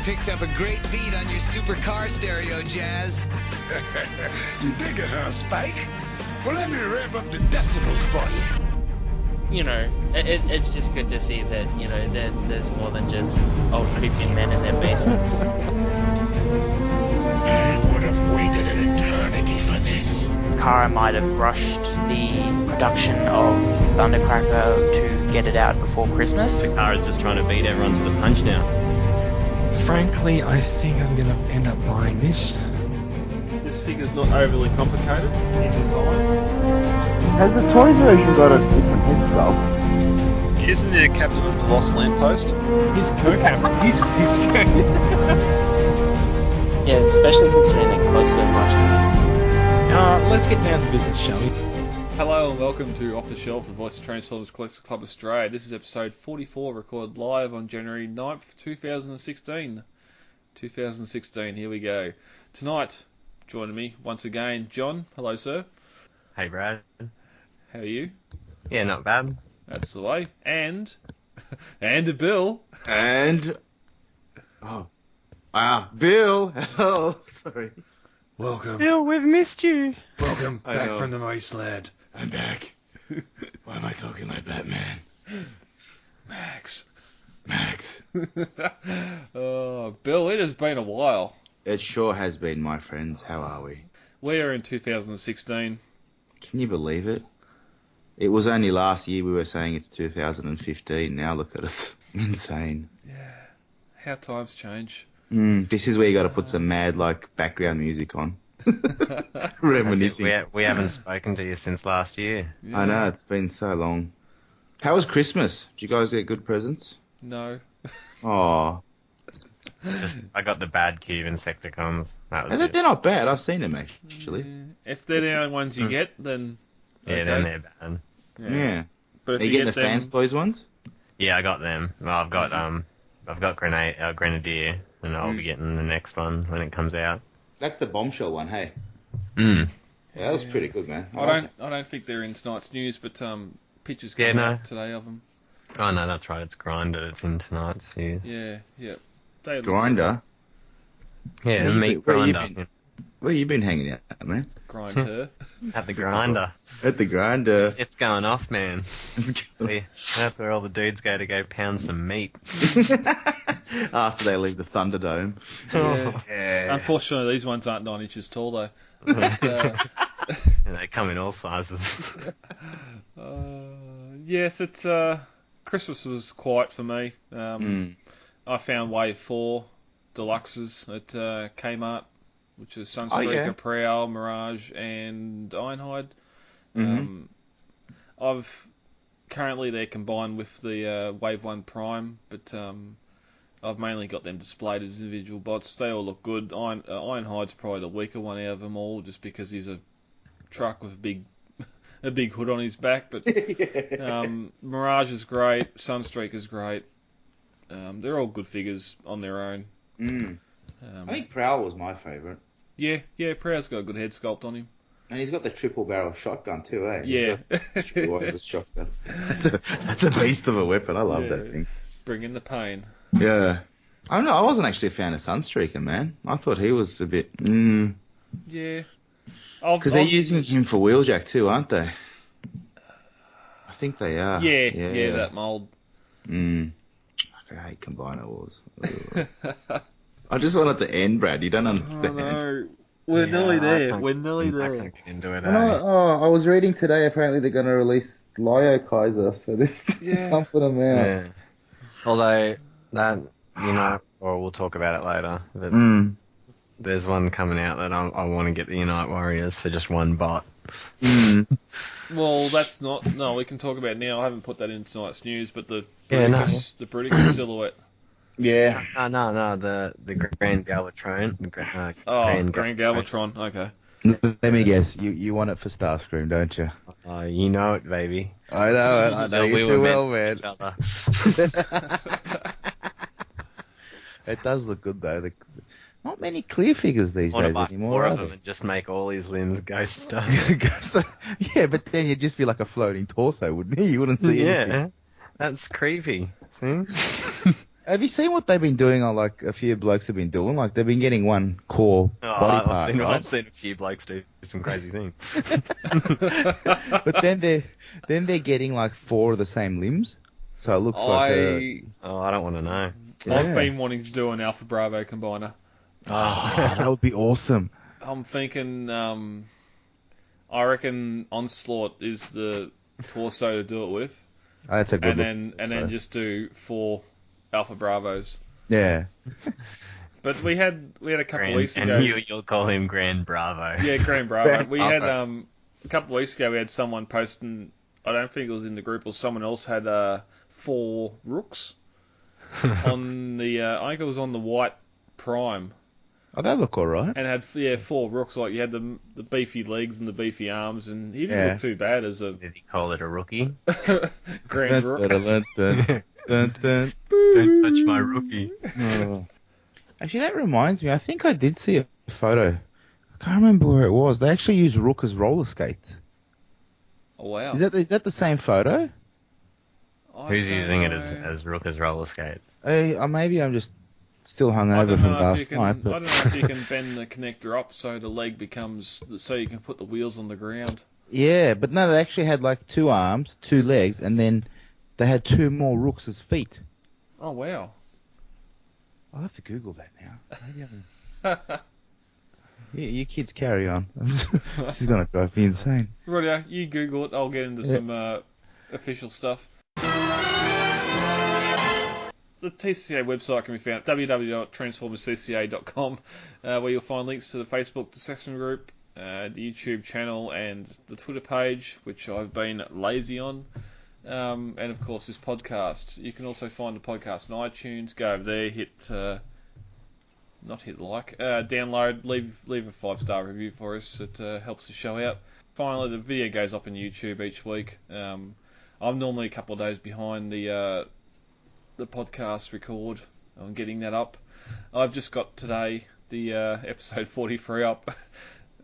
picked up a great beat on your supercar stereo, Jazz. You dig it, huh, Spike? Well, let me ramp up the decibels for you. You know, it's just good to see that, you know, there's more than just old creepy men in their basements. I would have waited an eternity for this. Takara might have rushed the production of Thundercracker to get it out before Christmas. Takara's just trying to beat everyone to the punch now. Frankly, I think I'm going to end up buying this. This figure's not overly complicated in design. Has the toy version got a different head sculpt? Isn't there a captain of the Lost Lamppost? He's co-captain. He's Yeah, especially considering they cost so much. let's get down to business, shall we? Hello and welcome to Off the Shelf, the Voice of Transformers Collectors Club Australia. This is episode 44, recorded live on January 9th, 2016. 2016, here we go. Tonight, joining me once again, John. Hello, sir. Hey, Brad. How are you? Yeah, not bad. That's the way. And Bill. Bill. Hello. Sorry. Welcome. Bill, we've missed you. Welcome back from the wasteland. I'm back. Why am I talking like Batman? Max. Oh, Bill, it has been a while. It sure has been, my friends. How are we? We are in 2016. Can you believe it? It was only last year we were saying it's 2015. Now look at us. Insane. Yeah. How times change. This is where you got to put some mad, background music on. Reminiscing. We haven't spoken to you since last year. Yeah. I know, it's been so long. How was Christmas? Did you guys get good presents? No. Oh, I got the bad cube Insecticons. That was it. they're not bad. I've seen them actually. If they're the only ones you get, then Yeah, okay. then they're bad. Yeah. But if Are you getting the fans toys ones? Yeah, I got them. Well, I've got Grenadier, and I'll be getting the next one when it comes out. That's the bombshell one, hey. Mm. Yeah, that was pretty good, man. I don't think they're in tonight's news, but pictures came out today of them. Oh no, that's right. It's Grinder. It's in tonight's news. Yeah. They look Grinder. Yeah, Where meat you grinder. been? Where you been hanging out, man? good. Grind her. At the grinder. At the grinder. It's going off, man. That's where all the dudes go pound some meat. After they leave the Thunderdome. Yeah. Unfortunately, these ones aren't 9 inches tall though. But, And they come in all sizes. yes, it's Christmas was quiet for me. I found Wave 4 Deluxes at Kmart, which is Sunstreaker, Prowl, Mirage, and Ironhide. Currently they're combined with the Wave 1 Prime, but I've mainly got them displayed as individual bots. They all look good. Ironhide's probably the weaker one out of them all, just because he's a truck with a big hood on his back. But Mirage is great. Sunstreak is great. They're all good figures on their own. I think Prowl was my favourite. Yeah, Prowl's got a good head sculpt on him. And he's got the triple barrel shotgun too, eh? Yeah. Always a shotgun. That's a beast of a weapon. I love that thing. Bringing the pain. Yeah. I don't know. I wasn't actually a fan of Sunstreaker, man. I thought he was a bit. Yeah. Because they're using him for Wheeljack too, aren't they? I think they are. Yeah, that mould. I hate Combiner Wars. I just want it to end, Brad. You don't understand. Oh, no. We're nearly there. I can't get into it. I was reading today. Apparently, they're going to release Lyo Kaiser, so this pumping them out. Yeah. Although that or we'll talk about it later. But there's one coming out that I want to get the Unite Warriors for just one bot. Well, that's not. No, we can talk about it now. I haven't put that in tonight's news, but the Bruticus silhouette. Yeah. No, the Grand Galvatron. Grand Galvatron. Okay. Let me guess. You want it for Starscream, don't you? You know it, baby. I know it. I know you too well, man. It does look good though. Not many clear figures these days anymore. Four of them and just make all his limbs ghost stuff. Yeah, but then you'd just be like a floating torso, wouldn't you? You wouldn't see anything. Yeah, that's creepy. See? Have you seen what they've been doing? Like a few blokes have been doing. Like they've been getting one core body part. I've seen a few blokes do some crazy things. But then they're getting like 4 of the same limbs, so it looks like a... Oh, I don't want to know. I've been wanting to do an Alpha Bravo combiner. Oh, that would be awesome. I'm thinking, I reckon Onslaught is the torso to do it with. Oh, that's a good and then just do 4 Alpha Bravos. Yeah. But we had a couple of weeks ago. And you'll call him Grand Bravo. Yeah, Grand Bravo. Grand we Bravo. had a couple of weeks ago. We had someone posting. I don't think it was in the group or someone else had 4 rooks on the. I think it was on the white Prime. Oh, they look alright. And had 4 rooks. Like you had the beefy legs and the beefy arms, and he didn't look too bad as a. Did he call it a rookie? Grand Rook. Don't touch my rookie. Oh. Actually, that reminds me. I think I did see a photo. I can't remember where it was. They actually use Rook as roller skates. Oh wow! Is that the same photo? Who's using it as Rook as roller skates? Maybe I'm just still hungover from last night. But... I don't know if you can bend the connector up so the leg becomes so you can put the wheels on the ground. Yeah, but no, they actually had like 2 arms, 2 legs, and then they had 2 more Rooks as feet. Oh wow! I'll have to Google that now. Maybe you kids carry on. This is going to drive me insane. Rightio, you Google it. I'll get into some official stuff. The TCCA website can be found at www.transformerscca.com, where you'll find links to the Facebook discussion group, the YouTube channel, and the Twitter page, which I've been lazy on, and of course this podcast. You can also find the podcast on iTunes. Go over there, download, leave a 5-star review for us. It helps the show out. Finally, the video goes up on YouTube each week. I'm normally a couple of days behind the podcast record on getting that up. I've just got today the episode 43 up.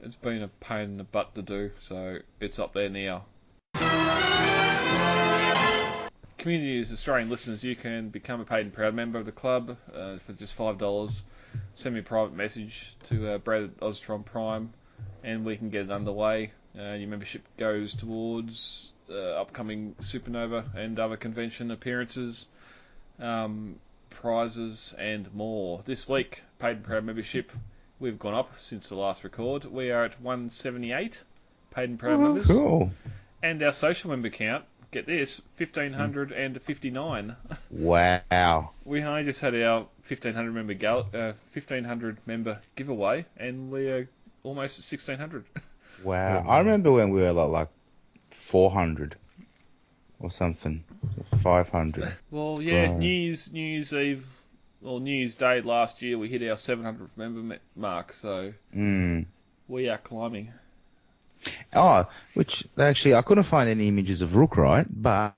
It's been a pain in the butt to do, so it's up there now. Community is Australian listeners. You can become a paid and proud member of the club for just $5. Send me a private message to Brad at Oztron Prime, and we can get it underway. Your membership goes towards upcoming Supernova and other convention appearances, prizes, and more. This week, paid and proud membership, we've gone up since the last record. We are at 178 paid and proud members. Cool. And our social member count, get this, 1,559. Wow. We only just had our 1,500 member giveaway, and we are almost at 1,600. Wow. I remember when we were like 400 or something. 500. Well, That's yeah, great. New Year's Eve, or New Year's Day last year, we hit our 700th member mark, so we are climbing. Oh, which actually I couldn't find any images of Rook, right? But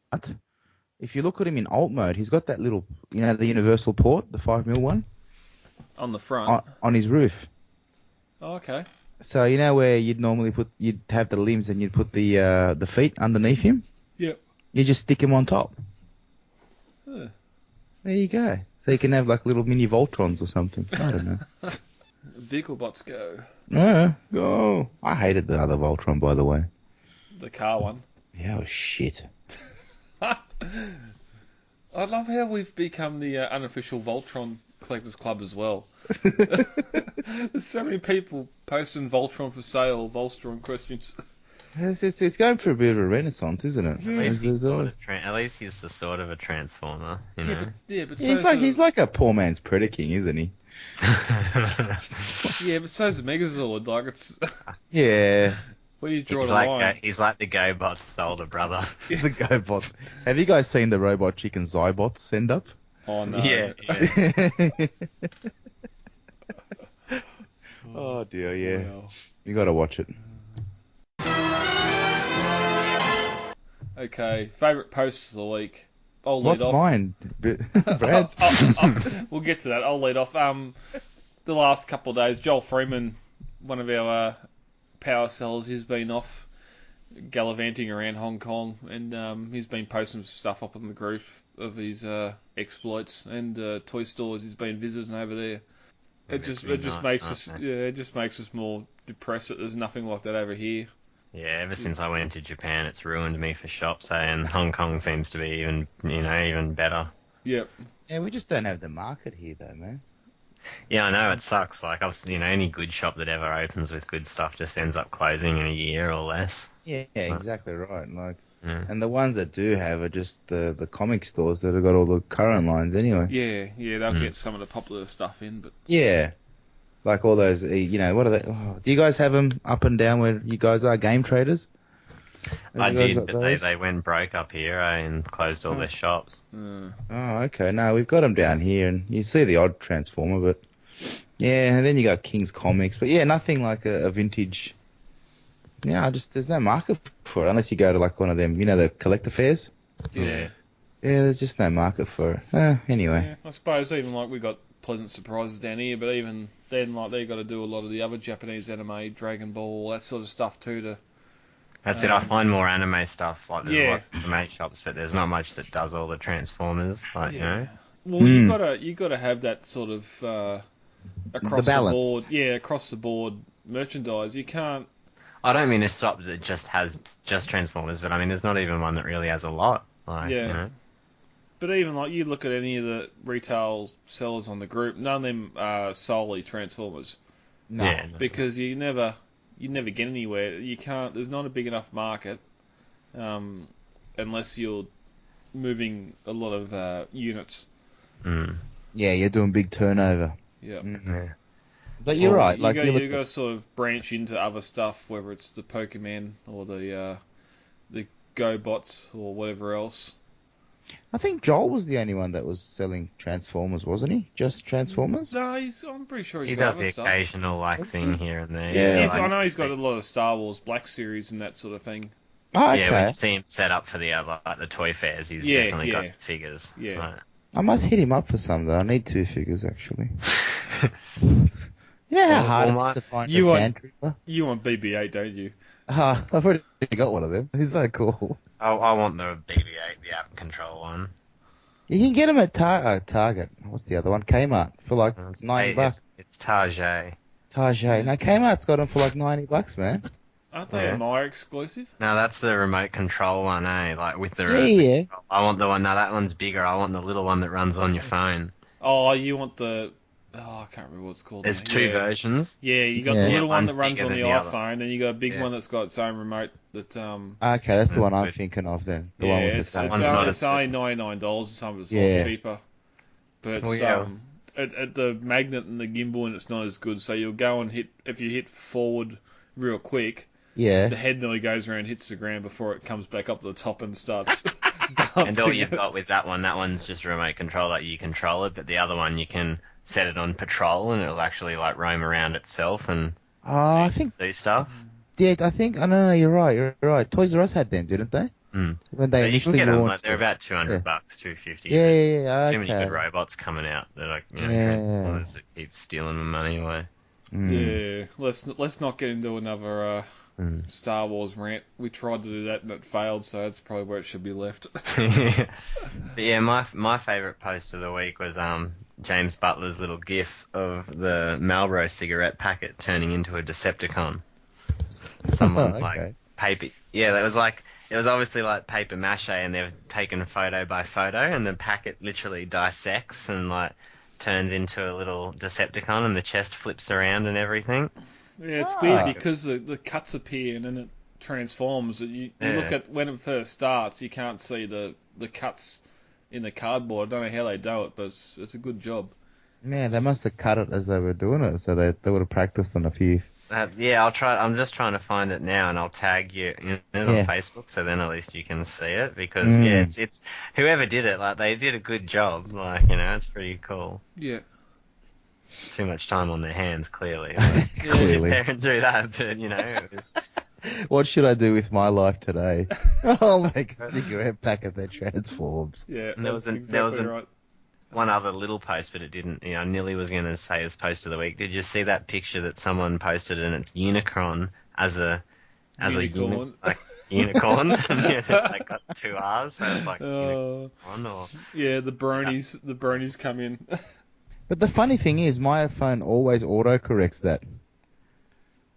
if you look at him in alt mode, he's got that little, the universal port, the 5mm one, On the front. on his roof. Oh, okay. So where you'd have the limbs and you'd put the feet underneath him. Yep. You just stick him on top. Huh. There you go. So you can have like little mini Voltrons or something. I don't know. Vehicle bots go. Go. I hated the other Voltron, by the way. The car one. Yeah, it was shit. I love how we've become the unofficial Voltron Collectors Club as well. There's so many people posting Voltron for sale, Voltron questions. It's going through a bit of a renaissance, isn't it? At least he's the sort of a transformer, you know. But He's like a poor man's Predaking, isn't he? Yeah, but so's the Megazord. Like it's. Yeah. Where do you draw the line? He's like the GoBot's older brother. The GoBots. Have you guys seen the Robot Chicken Zybots send up? Oh no. Yeah. Oh dear, yeah. Wow. You got to watch it. Okay, favourite posts of the week. I'll lead What's off. mine, Brad? We'll get to that. I'll lead off. The last couple of days, Joel Freeman, one of our power sellers, he's been off gallivanting around Hong Kong, and he's been posting stuff up on the group of his exploits and toy stores he's been visiting over there. It just makes us more depressed that there's nothing like that over here. Yeah, ever since I went to Japan, it's ruined me for shops, and Hong Kong seems to be even better. Yep. Yeah, we just don't have the market here, though, man. Yeah, I know, it sucks. Like, any good shop that ever opens with good stuff just ends up closing in a year or less. Yeah, exactly right. Like, and the ones that do have are just the comic stores that have got all the current lines anyway. Yeah, they'll get some of the popular stuff in, but yeah, like all those, what are they? Oh, do you guys have them up and down where you guys are, Game Traders? I did, but they went broke up here and closed all their shops. Oh, okay. No, we've got them down here, and you see the odd Transformer, but yeah, and then you got King's Comics, but yeah, nothing like a vintage. Yeah, there's no market for it unless you go to like one of them, the collector fairs. Yeah. Yeah, there's just no market for it. Anyway. Yeah, I suppose even like we got pleasant surprises down here, but even then, like they got to do a lot of the other Japanese anime, Dragon Ball, that sort of stuff too. That's it. I find more anime stuff. Like there's a lot of anime shops, but there's not much that does all the Transformers. Like Well, you gotta have that sort of across the board. Yeah, across the board merchandise. You can't. I don't mean a shop that just has just Transformers, but I mean there's not even one that really has a lot. Like, But even like you look at any of the retail sellers on the group, none of them are solely Transformers. No. Yeah, because you never get anywhere. You can't. There's not a big enough market, unless you're moving a lot of units. Yeah, you're doing big turnover. Yeah. Mm-hmm. But you're right. Like you got to sort of branch into other stuff, whether it's the Pokemon or the GoBots or whatever else. I think Joel was the only one that was selling Transformers, wasn't he? Just Transformers? No, I'm pretty sure he got does other the stuff. occasional scene here and there. Yeah, I know he's got a lot of Star Wars Black Series and that sort of thing. Oh, okay. Yeah, when you see him set up for the the toy fairs, he's definitely got figures. Yeah. Right. I must hit him up for some, though. I need 2 figures, actually. You know how hard it is to find a Sand Trooper? You want BB-8, don't you? I've already got one of them. He's so cool. I want the BB-8, the app control one. You can get them at Target. What's the other one? Kmart for like $90. It's Target. Target. No, Kmart's got them for like $90, man. Aren't they a Myer exclusive? No, that's the remote control one, Like with the Yeah. I want the one. No, that one's bigger. I want the little one that runs on your phone. Oh, you want the... Oh, I can't remember what it's called. There's 2 versions. Yeah, you got the little one that runs on the other. iPhone, and you got a big one that's got its own remote. That Okay, that's the one I'm thinking of then. The one with it's only $99 or something. It's a lot cheaper. But at the magnet and the gimbal, and it's not as good. So you'll go and if you hit forward real quick. Yeah. The head nearly goes around, hits the ground before it comes back up to the top and starts dancing. And all you've got with that one's just a remote control, like you control it, but the other one you can set it on patrol and it'll actually like roam around itself and do stuff. Yeah, I think, I know, you're right. Toys R Us had them, didn't they? Mm. When they initially launched them, they're about $200, $250. Yeah. There's too many good robots coming out that that keep stealing my money away. Yeah, let's not get into another Star Wars rant. We tried to do that and it failed, so that's probably where it should be left. But yeah, my favourite post of the week was James Butler's little gif of the Marlboro cigarette packet turning into a Decepticon. Someone like paper. Yeah, that was like, it was obviously like paper mache, and they've taken photo by photo, and the packet literally dissects and like turns into a little Decepticon, and the chest flips around and everything. Yeah, it's weird because the cuts appear and then it transforms. You look at when it first starts, you can't see the cuts in the cardboard. I don't know how they do it, but it's a good job. Man, they must have cut it as they were doing it, so they would have practiced on a few. I'll try. I'm just trying to find it now, and I'll tag you in it on Facebook, so then at least you can see it. Because it's whoever did it, like they did a good job. Like it's pretty cool. Yeah. Too much time on their hands, clearly. Like, sit there and do that, but What should I do with my life today? I'll make a cigarette packet that transforms. Yeah, and there was one other little post, but it didn't. Nilly was going to say his post of the week. Did you see that picture that someone posted, and it's Unicron as a unicorn? Like, unicorn. Yeah, they got 2 R's, so it's like Oh. unicorn or... Yeah, the bronies come in. But the funny thing is, my phone always autocorrects that to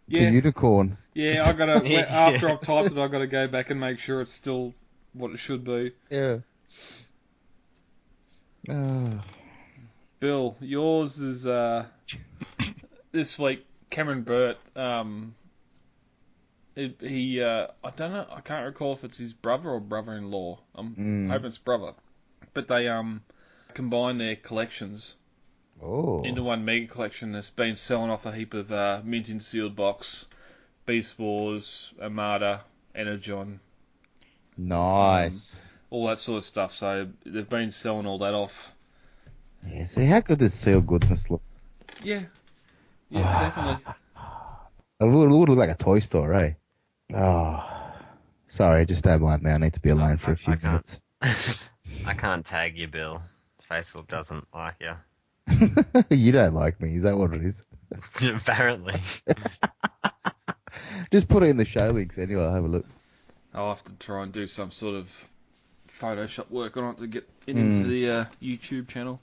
Yeah, unicorn. yeah. I gotta Yeah. after I've typed it, I gotta go back and make sure it's still what it should be. Yeah. Bill, yours is this week. Cameron Burt. He I don't know. I can't recall if it's his brother or brother-in-law. I'm hoping it's brother. But they combine their collections into one mega collection that's been selling off a heap of mint in sealed box, Beast Wars, Armada, Energon, Nice. all that sort of stuff. So they've been selling all that off. Yeah, see, how good does seal goodness look? Yeah, definitely. It would look like a toy store, eh? Oh, sorry, just don't mind me. I need to be alone for a few minutes. I can't tag you, Bill. Facebook doesn't like you. You don't like me, is that what it is? Apparently. Just put it in the show links anyway, I'll have a look. I'll have to try and do some sort of Photoshop work on it to get it into the YouTube channel.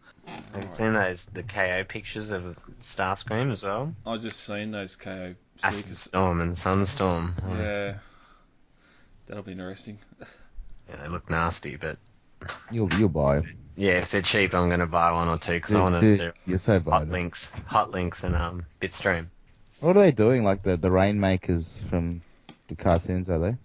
Have you seen the KO pictures of Starscream as well? I just seen those KO Acid seekers. Storm and Sunstorm. Yeah, that'll be interesting. Yeah, they look nasty, but You'll buy them. yeah, if they're cheap, I'm going to buy 1 or 2 because I want to do You're so hot bad. links and Bitstream. What are they doing? Like the Rainmakers from the cartoons, are they?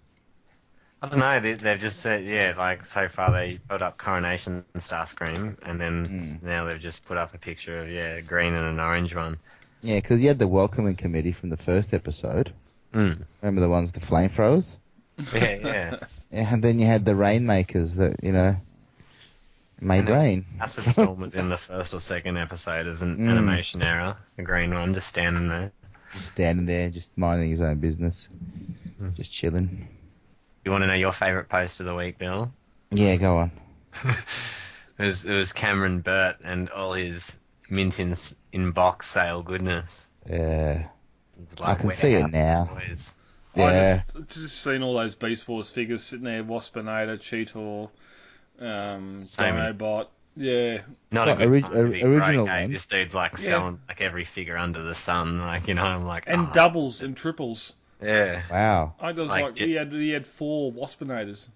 I don't know. They've just said like so far they put up Coronation and Starscream, and then now they've just put up a picture of a green and an orange one. Yeah, because you had the welcoming committee from the first episode. Remember the ones with the flamethrowers? Yeah. Yeah, and then you had the Rainmakers that, made rain. Acid Storm was in the first or second episode as an animation error. A green one, just standing there. Just standing there, just minding his own business. Just chilling. You want to know your favourite post of the week, Bill? Yeah, go on. It was Cameron Burt and all his mint in box sale goodness. Yeah. It's I can see it now. Boys. Yeah. I just seen all those Beast Wars figures sitting there, Waspinator, Cheetor, Dinobot. Yeah. Not a What, good time to be original broke, eh? ones? This dude's like selling like every figure under the sun. Like, I'm like, And doubles and triples. yeah. Wow. I was Like like he had 4 Waspinators.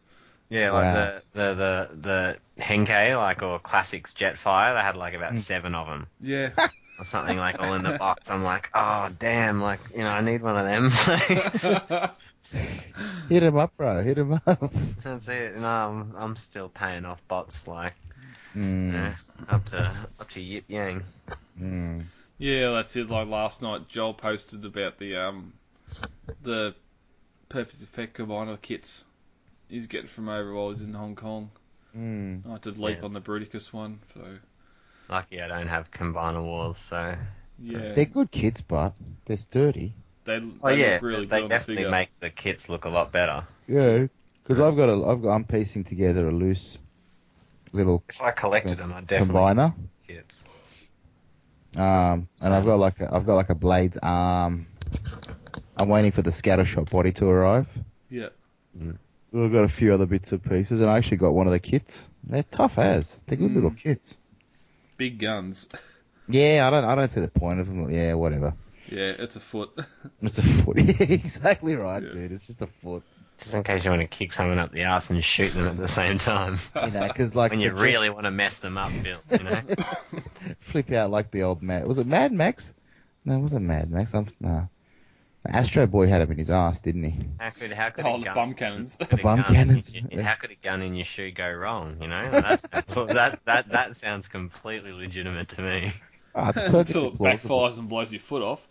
Yeah, Wow. like the Henkei, like, or Classics Jetfire, they had like about 7 of them. Yeah. Or something like all in the box. I'm like, oh damn, like, I need one of them. Hit him up, bro. Hit him up. That's it. No, I'm still paying off bots, like, up to Yip Yang. Yeah, that's it. Like last night, Joel posted about the Perfect Effect Combiner kits he's getting from over while he's in Hong Kong. I had to leap on the Bruticus one, so Lucky I don't have Combiner Wars, so... yeah. They're good kits, but they're sturdy. They Oh yeah, look really they good on the definitely figure. make the kits look a lot better. Yeah. Because I'm piecing together a loose little If I collected them, I'd definitely combiner. kits. And I've got like a Blades arm. I'm waiting for the Scattershot body to arrive. Yeah. I've got a few other bits and pieces, and I actually got one of the kits. They're tough as. They're good little kits. Big guns. Yeah, I don't see the point of them. Yeah, whatever. Yeah, it's a foot. It's a foot. Yeah, exactly right, Yeah. dude. It's just a foot. Just in case you want to kick someone up the arse and shoot them at the same time. Because like When you the really want to mess them up, Bill, flip out like the old Mad. Was it Mad Max? No, it wasn't Mad Max. No. Astro Boy had him in his ass, didn't he? How could Oh, a the gun, bum cannons. The bum cannons. How could a gun in your shoe go wrong? That sounds completely legitimate to me. Oh, it's Until perfectly it plausible. backfires and blows your foot off.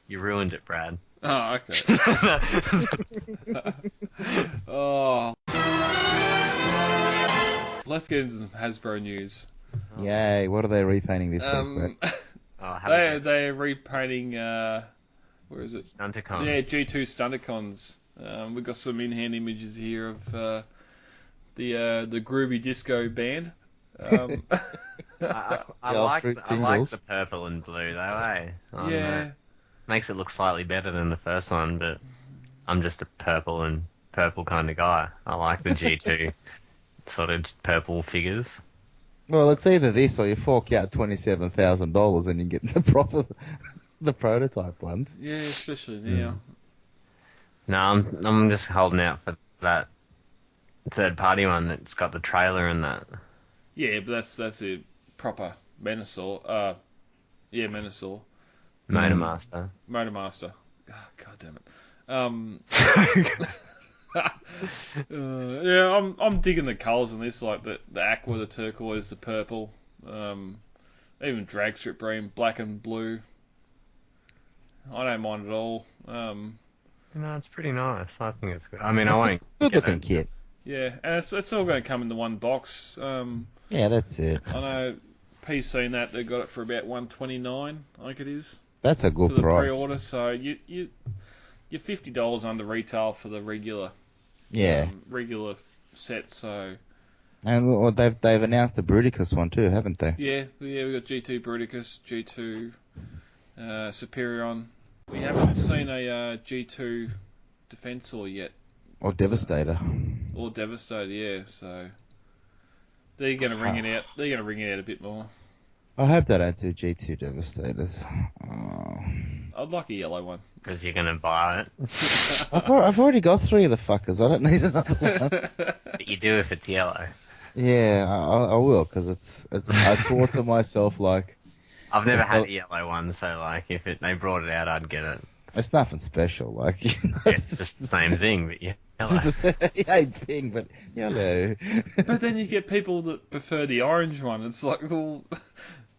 You ruined it, Brad. Oh, okay. Oh. Let's get into some Hasbro news. Yay! What are they repainting this week? Brett? They're repainting. Where is it? Stunticons. Yeah, G2 Stunticons. We've got some in-hand images here of the Groovy Disco band. I old like fruit I like tingles. the purple and blue though, eh? I don't Yeah. know. Makes it look slightly better than the first one, but I'm just a purple kind of guy. I like the G2 sort of purple figures. Well, it's either this or you fork out $27,000 and you get the prototype ones. Yeah, especially now. No, I'm just holding out for that third party one that's got the trailer and that. Yeah, but that's a proper Menosaur. Menosaur. Motormaster. Motormaster. Oh, God damn it. I'm digging the colours in this, like the aqua, the turquoise, the purple, even drag strip green, black and blue. I don't mind at all. No, it's pretty nice. I think it's good. I mean, I It's won't. a good looking kit. Yeah, and it's all going to come in the one box. Yeah, that's it. I know PC and that they got it for about $129, I think it is. That's a For good the price. pre-order, so you're $50 under retail for the regular regular set. So And well, they've announced the Bruticus one too, haven't they? yeah, we got G2 Bruticus, G2 Superion. We haven't seen a G2 Defensor yet, Or Devastator. or Devastator. Yeah, so they're going to ring it out. They're going to ring it out a bit more. I hope they don't do G2 Devastators. Oh. I'd like a yellow one. Because you're going to buy it. I've already got 3 of the fuckers. I don't need another one. But you do if it's yellow. Yeah, I will, because it's. I swore to myself, like, I've never It's had not- a yellow one, so like if they brought it out, I'd get it. it's nothing special. Like, It's just the same thing, but yeah, yellow. It's the same thing, but yellow. But then you get people that prefer the orange one. It's like, well,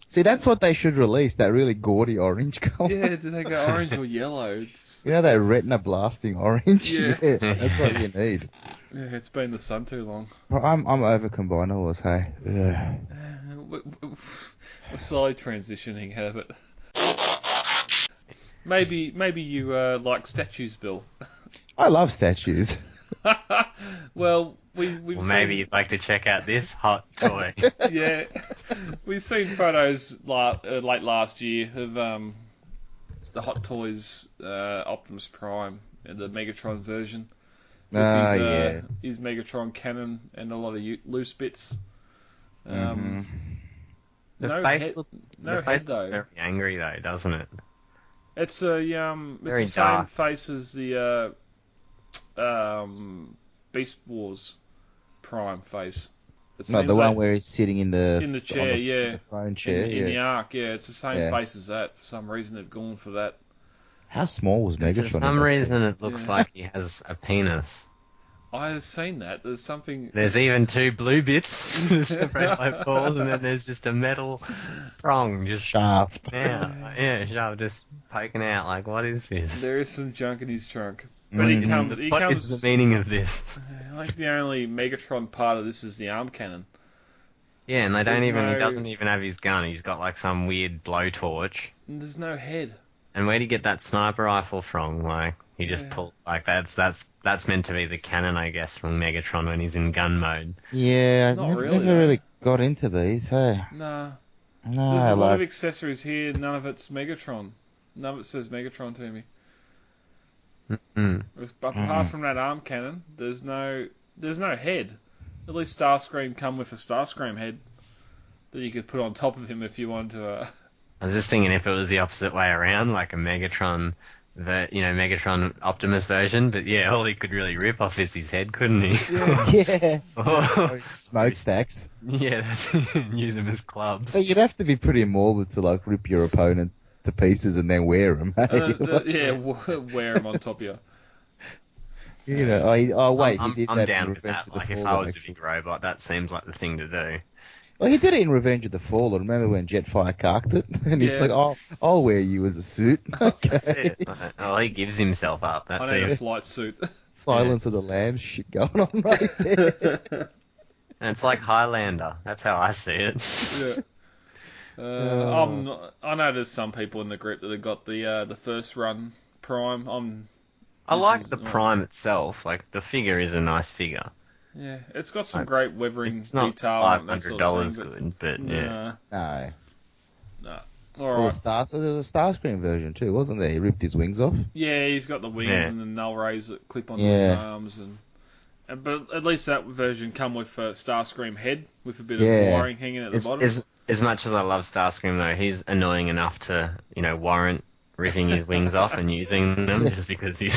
See, that's what they should release, that really gaudy orange colour. yeah, do they go orange or yellow? It's You know that retina blasting orange? Yeah. That's what you need. yeah, it's been the sun too long. Well, I'm over combinables, hey. Ugh. We're slowly transitioning, Herbert. Maybe you like statues, Bill. I love statues. Well, we've Well, seen, maybe you'd like to check out this hot toy. yeah, we've seen photos late last year of the Hot Toys Optimus Prime, the Megatron version. With his Megatron cannon and a lot of loose bits. The No face head- looks no the face head, though. looks very angry though, doesn't it? It's Very the same dark. face as the Beast Wars Prime face. It Not seems the like one where he's sitting in the chair, on the, yeah. the throne chair. in the Ark, yeah, it's the same Yeah. face as that. For some reason, they've gone for that. How small was Megatron? For in some that reason, it looks Yeah. like he has a penis. I've seen that. There's something. There's even 2 blue bits, separate like balls, and then there's just a metal prong just shaft. sharp, just poking out. Like, what is this? There is some junk in his trunk, but he comes. He What comes. is the meaning of this? I think the only Megatron part of this is the arm cannon. Yeah, and they don't There's even. no- He doesn't even have his gun. He's got like some weird blowtorch. And there's no head. And where'd he get that sniper rifle from? Like, he just Yeah. pulled. Like, that's meant to be the cannon, I guess, from Megatron when he's in gun mode. Yeah, Not I really, never though. really got into these. Hey, Nah. no, There's a lot like of accessories here. None of it's Megatron. None of it says Megatron to me. Mm. Apart from that arm cannon, there's no head. At least Starscream come with a Starscream head that you could put on top of him if you wanted to. I was just thinking if it was the opposite way around, like a Megatron, Megatron Optimus version. But yeah, all he could really rip off is his head, couldn't he? yeah, Oh. smokestacks. Yeah, use them as clubs. So you'd have to be pretty morbid to like rip your opponent to pieces and then wear them. Wear him on top of you. You know, wait, he did I'm that down in with Revenge that. of the Like, if Fallen, I was a actually. big robot, that seems like the thing to do. Well, he did it in Revenge of the Fallen. Remember when Jetfire carked it? And he's Yeah. like, "Oh, I'll wear you as a suit." That's Okay. it. Oh, he gives himself up. That's I need a it. flight suit. Silence of the Lambs shit going on right there. And it's like Highlander. That's how I see it. Yeah. I know there's some people in the group that have got the first run Prime. I This like is- the Prime itself. Like, the figure is a nice figure. Yeah, it's got some great weathering It's not detail. and that $500 sort of thing, good, but yeah. No. Nah. All right. So there was a Starscream version too, wasn't there? He ripped his wings off. Yeah, he's got the wings Yeah. and the null rays that clip onto his arms, but at least that version come with a Starscream head with a bit of wiring hanging at the bottom. As much as I love Starscream, though, he's annoying enough to, warrant ripping his wings off and using them just because he's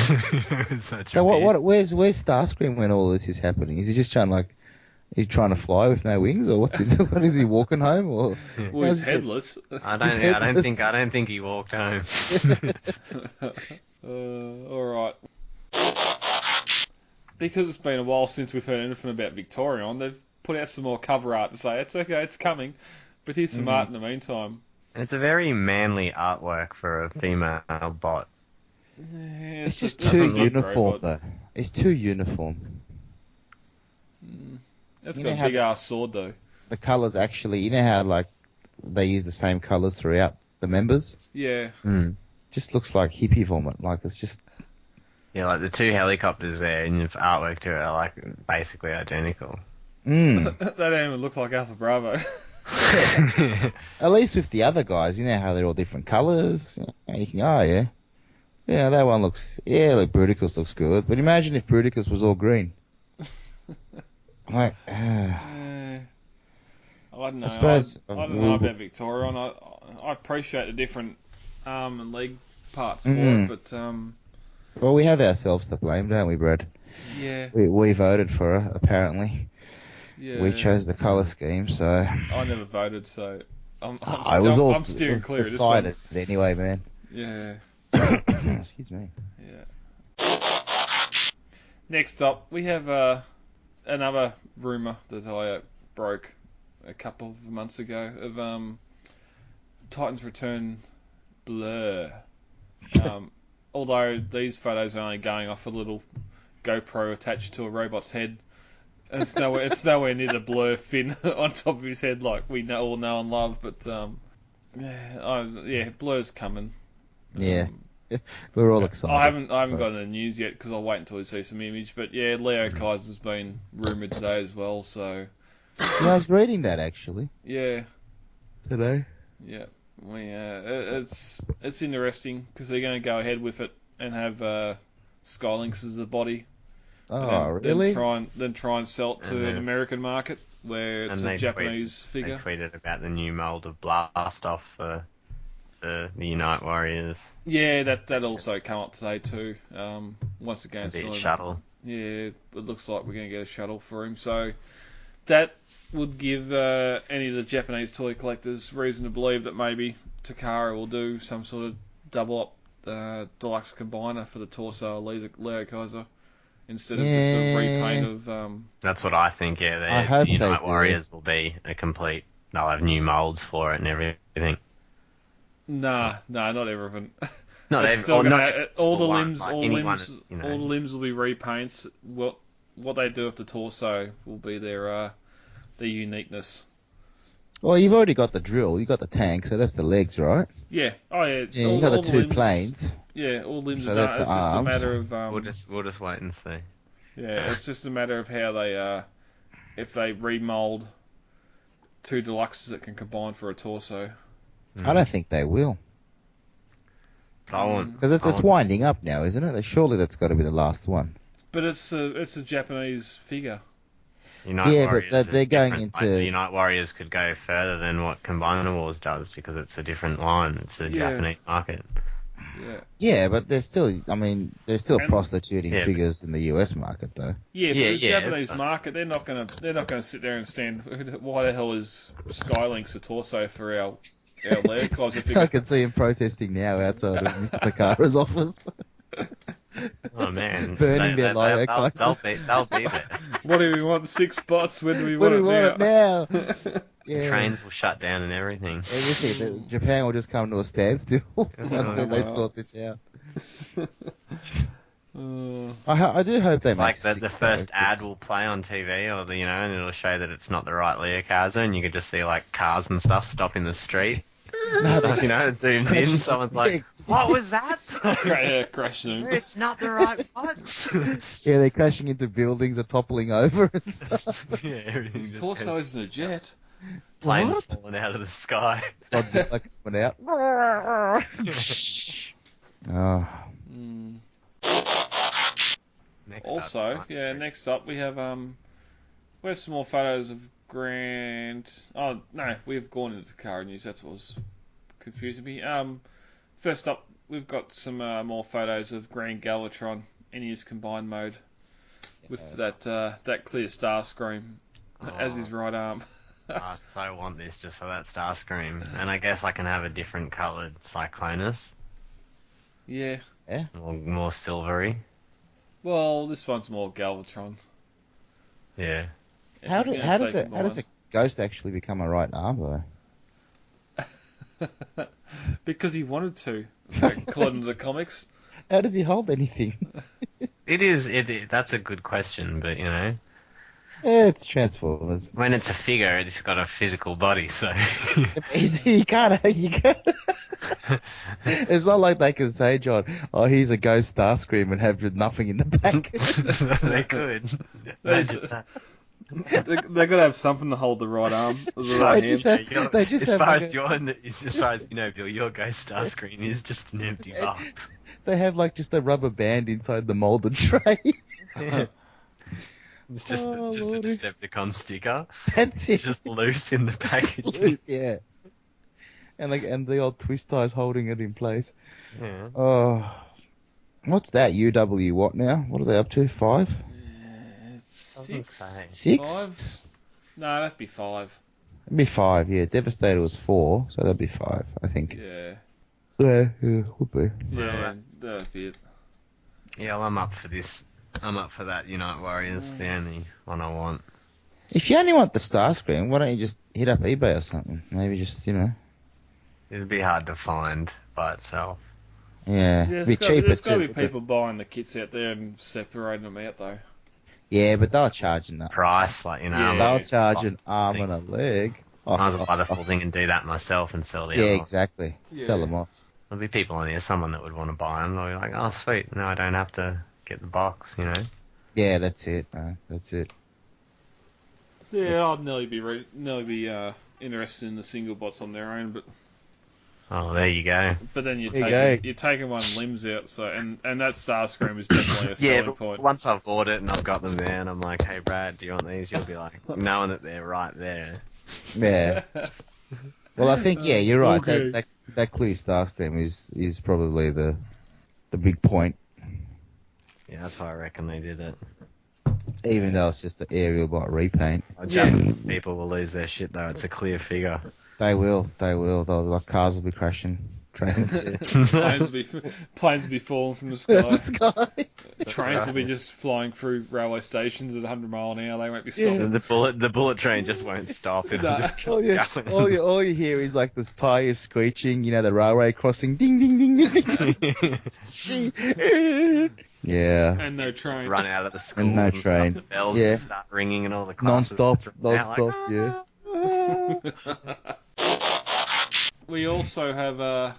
such So a where's Starscream when all this is happening? Is he just he's trying to fly with no wings, or what is he walking home, or? Well, he's headless. I don't think he walked home. All right. Because it's been a while since we've heard anything about Victorion, they've put out some more cover art to say it's okay, it's coming. But here's some art in the meantime. And it's a very manly artwork for a female bot. Yeah, It's just it too doesn't look uniform, great, though. It's too uniform. It's You got know a how big ass sword though. The colours actually, you know how they use the same colours throughout the members? Yeah. Just looks like hippie vomit. Like it's just. Yeah, like the two helicopters there in the artwork to it are like basically identical. That don't even look like Alpha Bravo. At least with the other guys, you know how they're all different colours. You can, yeah, that one looks. Yeah, like Bruticus looks good. But imagine if Bruticus was all green. Like, I don't know. I suppose I don't know about Victorion. I appreciate the different arm and leg parts for it, but well, we have ourselves to blame, don't we, Brad? yeah, We voted for her, apparently. yeah. We chose the colour scheme, so. I never voted, so I'm steering clear of this decided one. anyway, man. Yeah, Excuse me. yeah. Next up, we have another rumour that I broke a couple of months ago of Titan's Return Blur. Although these photos are only going off a little GoPro attached to a robot's head, and it's nowhere near the Blur fin on top of his head like we all know and love. But Blur's coming. Yeah. We're all excited. I haven't gotten the news yet because I'll wait until we see some image. But yeah, Leo Kaiser's been rumoured today as well. So Yeah, I was reading that actually yeah, today. yeah, it's interesting because they're going to go ahead with it and have Skylinks as the body. Oh, really? Then try and sell it to an American market where it's a Japanese figure. They tweeted about the new mould of Blast Off for the Unite Warriors. Yeah, that also come up today too. Once again, The shuttle. Yeah, it looks like we're going to get a shuttle for him. So that would give any of the Japanese toy collectors reason to believe that maybe Takara will do some sort of double up deluxe combiner for the torso of Leo Kaiser instead of just a repaint of. That's what I think. Yeah, I hope the Unite they do. Warriors will be a complete. They'll have new moulds for it and everything. Nah, not everything. Not It's every, still or gonna, not every all the single one, limbs, like all anyone, limbs, you know. all the limbs will be repaints. What they do with the torso will be their uniqueness. Well, you've already got the drill. You got the tank, so that's the legs, right? Yeah. Oh yeah. Yeah, you got the two limbs, planes. Yeah, all limbs So are that's done. It's the just a arms. matter of We'll just wait and see. yeah, it's just a matter of how they if they remold two deluxes that can combine for a torso. I don't think they will. But I want Because it's winding up now, isn't it? Surely that's got to be the last one. But it's a Japanese figure. Unite Yeah, but Warriors they're is going different. into- Like, the Unite Warriors could go further than what Combiner Wars does because it's a different line. It's a Japanese market. Yeah. Yeah, but they're still And- prostituting Yeah, but- figures in the US market, though. Yeah, but Yeah, the yeah, Japanese but- market, they're not gonna sit there and stand. Why the hell is Skylinks a torso for our Leo Kaiser I figure? can see him protesting now outside of Mr. Takara's office. Oh man, Burning their Leo Kaisers. They'll be there. What do we want? 6 spots? When do we What want do we want it now? Yeah. Trains will shut down and everything. Everything. Japan will just come to a standstill until they sort this out. I do hope they It's make like the six first though, 'cause- ad will play on TV, or and it'll show that it's not the right Leo Kaiser, and you could just see like cars and stuff stop in the street. No, So, they- it zooms in. Someone's like, "What was that?" Crash zoom. It's not the right one. Yeah, they're crashing into buildings, are toppling over and stuff. Yeah, everything His just torso isn't a jet. Planes What? falling out of the sky. Godzilla coming out. Oh, Mm. Next Also, up, yeah, next up we have some more photos of Grant. Oh no, we've gone into Takara news. That's what was confusing me. First up, we've got some more photos of Grand Galvatron in his combined mode with that clear star screen as his right arm. I so want this just for that Starscream. And I guess I can have a different coloured Cyclonus. Yeah. More silvery. Well, this one's more Galvatron. Yeah. how If he's does gonna stay how does a ghost actually become a right arm though? because he wanted to, according to the comics. How does he hold anything? That's a good question, but you know, It's Transformers. when it's a figure, it's got a physical body, so You can't. It's not like they can say, John, oh, he's a ghost Starscream and have nothing in the back. they could. Imagine that. They're gonna have something to hold the right arm. The right They just hand. have- they just as have far like as as far as you know, Bill, your ghost Starscream is just an empty box. They have like just a rubber band inside the molded tray. It's just Oh, a Lordy. Decepticon sticker. That's It's it. just loose in the It's package. loose, yeah. And the old twist tie's holding it in place. Yeah. Oh, what's that? UW what now? What are they up to? 5? Doesn't Six? say. 6? 5? No, that'd be 5. That'd be 5. Yeah, Devastator was 4, so that'd be 5. I think. Yeah. Yeah, would be. Yeah, that'd be it. Yeah, well, I'm up for this. I'm up for that Unite Warriors. The only one I want. If you only want the Starscream, why don't you just hit up eBay or something? Maybe just It'd be hard to find by itself. Yeah, Yeah, be cheaper there's got to too. be people buying the kits out there and separating them out, though. Yeah, but they're charging that. Price, like you know, Yeah. I'm They'll like, charge an arm and a leg. I might as well buy the whole thing and do that myself and sell the Yeah, other. exactly. Sell them off. There'll be people on here, someone that would want to buy them. They'll be like, oh, sweet, now I don't have to get the box, you know. Yeah, that's it, man. That's it. Yeah, I'd nearly be interested in the single bots on their own, but Oh, there you go. then There you're taking one limbs out, so and that Starscream is definitely a Yeah, selling but point. once I've bought it and I've got them there and I'm like, hey, Brad, do you want these? You'll be like, knowing that they're right there. Yeah. Well, I think you're right. Okay. That clear Starscream is probably the big point. Yeah, that's how I reckon they did it. Even though it's just an aerial bot repaint. Japanese people will lose their shit though. It's a clear figure. They will. Like cars will be crashing. Trains. Planes will be falling from the sky. The sky. Trains will be just flying through railway stations at 100 mile an hour. They won't be stopping. The bullet train just won't stop. It'll No. just keep All going. all you hear is like this tires screeching, the railway crossing, ding, ding, ding, ding, ding. Yeah. And no Just train. run out of the schools no and train. stuff. The bells Yeah. just start ringing and all the classes Non-stop, are yeah. We also have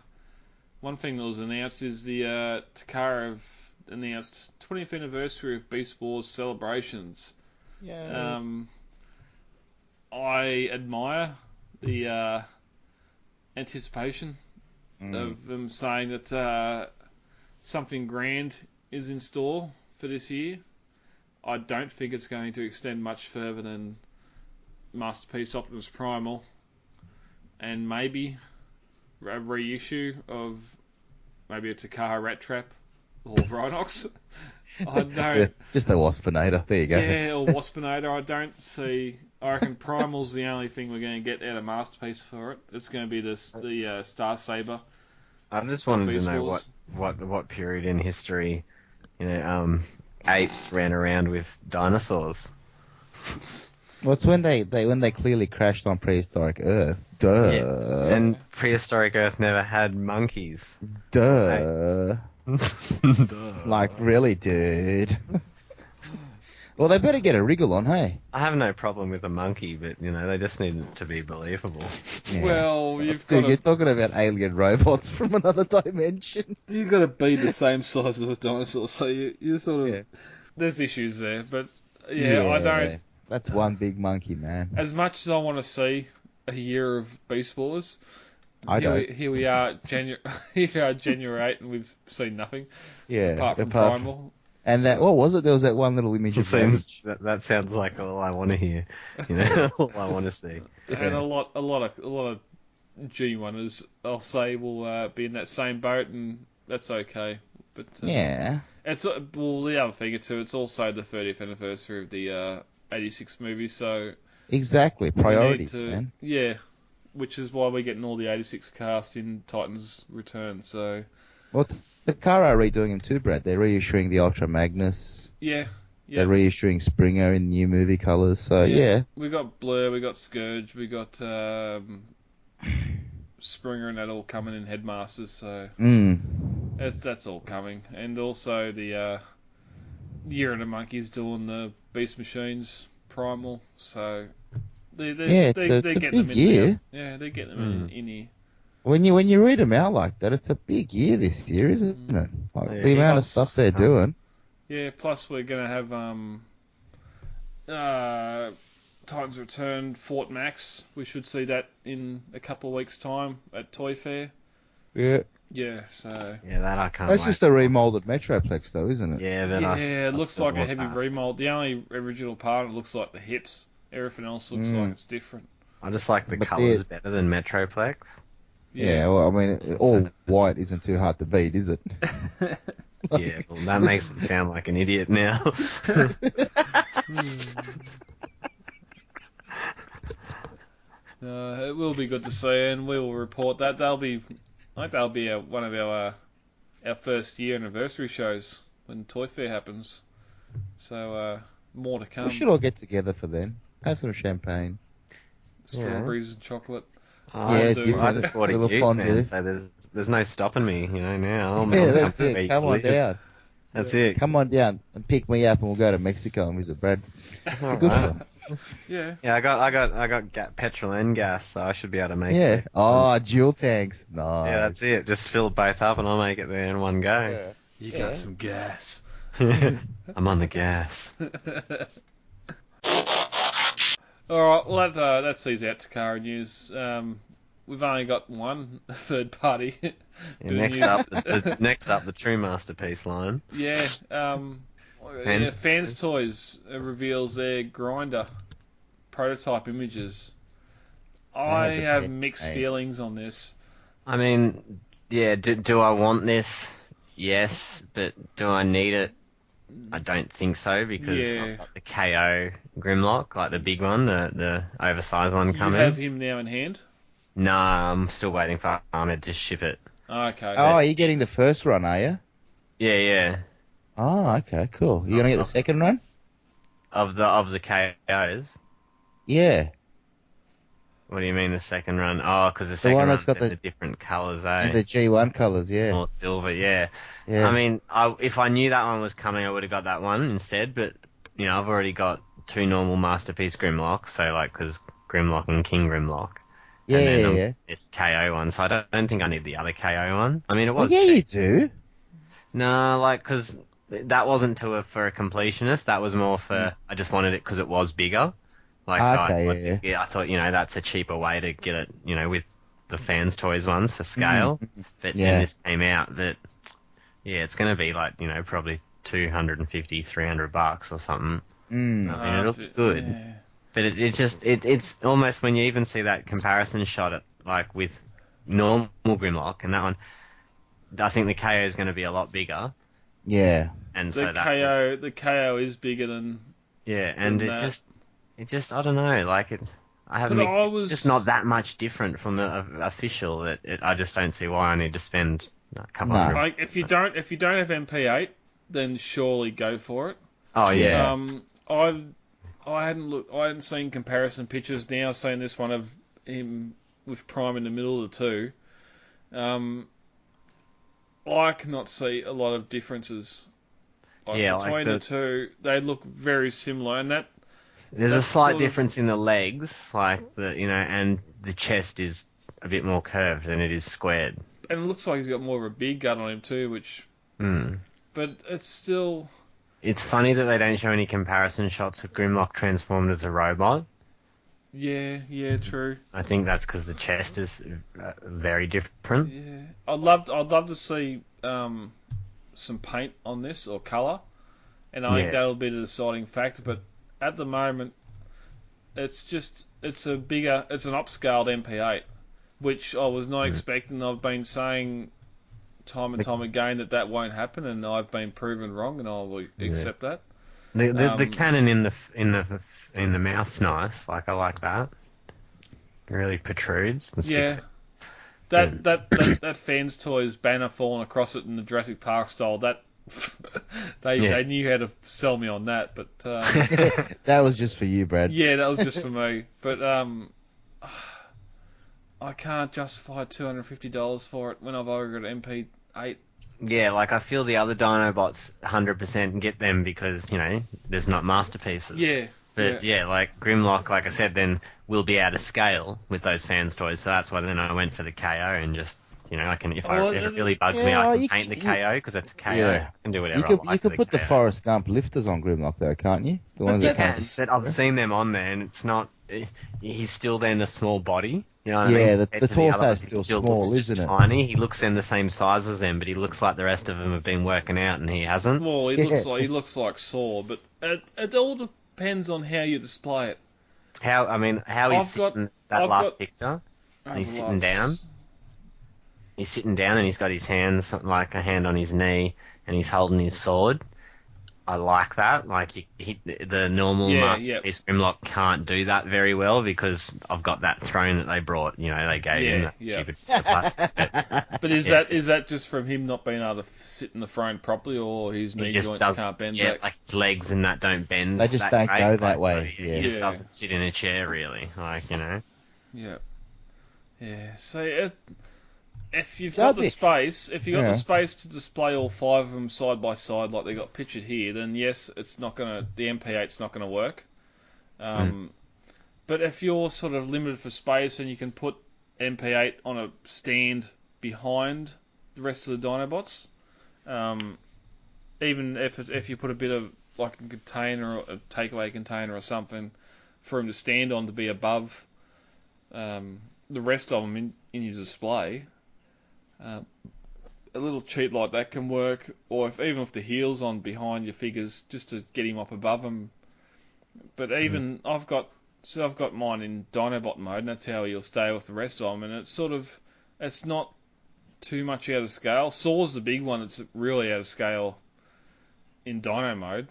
one thing that was announced is the Takara have announced 20th anniversary of Beast Wars celebrations. Yeah. I admire the anticipation of them saying that something grand is in store for this year. I don't think it's going to extend much further than Masterpiece Optimus Primal and maybe a reissue of maybe a Takara Rat Trap or Rhinox. I don't. Yeah, just the Waspinator. There you go. Yeah, or Waspinator. I don't see. I reckon Primal's the only thing we're going to get out of Masterpiece for it. It's going to be the Star Saber. I just wanted to Beast know Wars. what period in history, apes ran around with dinosaurs. Well, it's when they clearly crashed on prehistoric Earth. Duh. Yeah. And prehistoric Earth never had monkeys. Duh. Duh. Like, really, dude? Well, they better get a wriggle on, hey? I have no problem with a monkey, but they just need it to be believable. Yeah. Well, you've Dude, got you're talking about alien robots from another dimension. you've got to be the same size as a dinosaur, so you sort of Yeah. there's issues there. But yeah, I don't. That's one big monkey, man. As much as I want to see a year of Beast Wars, I don't. here we are, January 8, and we've seen nothing Yeah. apart from Primal. And that, what was it? There was that one little image It of seems that sounds like all I want to hear. You know, all I want to see. And a lot of G1ers, I'll say, will be in that same boat, and that's okay. But Yeah. it's the other thing too. It's also the 30th anniversary of the 86 movie, so Exactly. we need Priorities, to- man. Yeah, which is why we're getting all the 86 cast in Titan's Return. So Well, Takara are redoing him too, Brad. They're reissuing the Ultra Magnus. yeah. They're reissuing Springer in new movie colours. So, yeah. We got Blur, we got Scourge, we got Springer, and that all coming in Headmasters. So that's all coming, and also the Year of the Monkeys doing the Beast Machines Primal. So they're it's a getting big them in year. there. Yeah, they're getting them in here. When you read them out like that, it's a big year this year, isn't it? Like, Yeah. the amount of stuff they're doing. Yeah, plus we're gonna have Titan's Return Fort Max. We should see that in a couple of weeks' time at Toy Fair. Yeah. Yeah, so Yeah, that I can't. That's wait. just a remoulded Metroplex, though, isn't it? Yeah, but it looks still like a want heavy that. remold. The only original part, it looks like the hips. Everything else looks like it's different. I just like the But colours yeah. better than Metroplex. Yeah, well, I mean, all white isn't too hard to beat, is it? Yeah, well, that makes me sound like an idiot now. It will be good to see, and we will report that. That'll be one of our first year anniversary shows when Toy Fair happens. So more to come. We should all get together for then. Have some champagne. Strawberries and chocolate. Yeah, it's I different. just bought a Little ute, fondue. man, so there's no stopping me, you know, now. I'm Yeah, that's coming it. Come on easily. down. That's it. Come on down and pick me up, and we'll go to Mexico and visit Brad. All Good right. fun. Yeah. Yeah, I got petrol and gas, so I should be able to make Yeah. it. Oh, dual tanks. Nice. Yeah, that's it. Just fill both up and I'll make it there in one go. Yeah. You Yeah. got some gas. I'm on the gas. Alright, well that sees out Takara news. We've only got one third party. Yeah, doing next news. up, next up, the True Masterpiece line. Yeah, Fans- Fans Toys reveals their grinder prototype images. I the have best mixed names. feelings on this. I mean, yeah, do I want this? Yes, but do I need it? I don't think so, because Yeah. I've got the KO Grimlock, like the big one, the oversized one You coming. have him now in hand? No, I'm still waiting for Ahmed to ship it. Okay. Oh, are you getting the first run, are you? Yeah. Oh, okay, cool. You gonna get the second run? Of the KOs. Yeah. What do you mean the second run? Oh, because the second one run's that's got in the- the different colours, And eh? the G1 colours, yeah. More silver, yeah. Yeah. I mean, if I knew that one was coming, I would have got that one instead. But you know, I've already got two normal Masterpiece Grimlocks, so like, because Grimlock and King Grimlock. Yeah, and then yeah. this KO one, so I don't think I need the other KO one. I mean, it Oh, was yeah, you cheap. do. No, like, because that wasn't for a completionist. That was more for I just wanted it because it was bigger. Like, Okay, yeah. I thought, you know, that's a cheaper way to get it, you know, with the Fans Toys ones for scale. But Yeah. then this came out that, yeah, it's going to be like, you know, probably $250, $300 or something. I mean, it looks good. Yeah. But it's almost when you even see that comparison shot at, like, with normal Grimlock and that one, I think the KO is going to be a lot bigger. Yeah. And The so that the KO is bigger than. yeah, and than it that. just I don't know, like it. I haven't. But I It's was- just not that much different from the official. I just don't see why I need to spend a couple No. hundred. Like, if you don't have MP8, then surely go for it. Oh yeah. I hadn't seen comparison pictures. Now seeing this one of him with Prime in the middle of the two, I cannot see a lot of differences. Yeah, like between the- the two, they look very similar, and that There's a that's slight sort of- difference in the legs, like and the chest is a bit more curved than it is squared. and it looks like he's got more of a big gun on him too, which. Hmm. But it's still. It's funny that they don't show any comparison shots with Grimlock transformed as a robot. Yeah, true. I think that's because the chest is very different. Yeah, I'd love to see some paint on this or colour, and I think that'll be the deciding factor. But at the moment, it's an upscaled MP8, which I was not expecting. I've been saying time and time again that won't happen, and I've been proven wrong, and I will accept that. The cannon in the mouth's nice. Like, I like that. It really protrudes. And sticks out. That Fans Toys banner falling across it in the Jurassic Park style. That they knew how to sell me on that, but that was just for you, Brad. Yeah, that was just for me. But I can't justify $250 for it when I've already got an MP8. Yeah, like, I feel the other Dinobots 100% get them because, you know, there's not masterpieces. Yeah. But, like, Grimlock, like I said, then will be out of scale with those Fans Toys, so that's why then I went for the KO and just, you know, if it really bugs me, I can paint the KO because it's a KO. I can do whatever I like. You could put the Forrest Gump lifters on Grimlock, though, can't you? The ones that can. But I've seen them on there, and it's not... He's still then a small body. You know what I mean? Yeah, the torso's still small, isn't it? Tiny. He looks then the same size as them, but he looks like the rest of them have been working out, and he hasn't. Well, he looks like Saw, but it all depends on how you display it. How he's sitting that last picture, and he's sitting down. He's sitting down, and he's got his hands, like a hand on his knee, and he's holding his sword. I like that. Like, the normal Masterpiece Grimlock can't do that very well because I've got that throne that they brought. You know, they gave him that stupid piece of plastic. But is that just from him not being able to sit in the throne properly, or his knee joints can't bend back? Yeah, like his legs and that don't bend. They just don't go that way. He just doesn't sit in a chair, really. Like, you know. Yeah. Yeah. So if you've got the space, the space to display all 5 of them side by side like they got pictured here, then yes, the MP8's not gonna work. But if you're sort of limited for space and you can put MP8 on a stand behind the rest of the Dinobots, even if you put a bit of like a container or a takeaway container or something for him to stand on to be above the rest of them in your display. A little cheat like that can work, or even if the heel's on behind your figures, just to get him up above them. But even I've got mine in Dinobot mode, and that's how he'll stay with the rest of them. And it's not too much out of scale. Saw's the big one; it's really out of scale in Dino mode.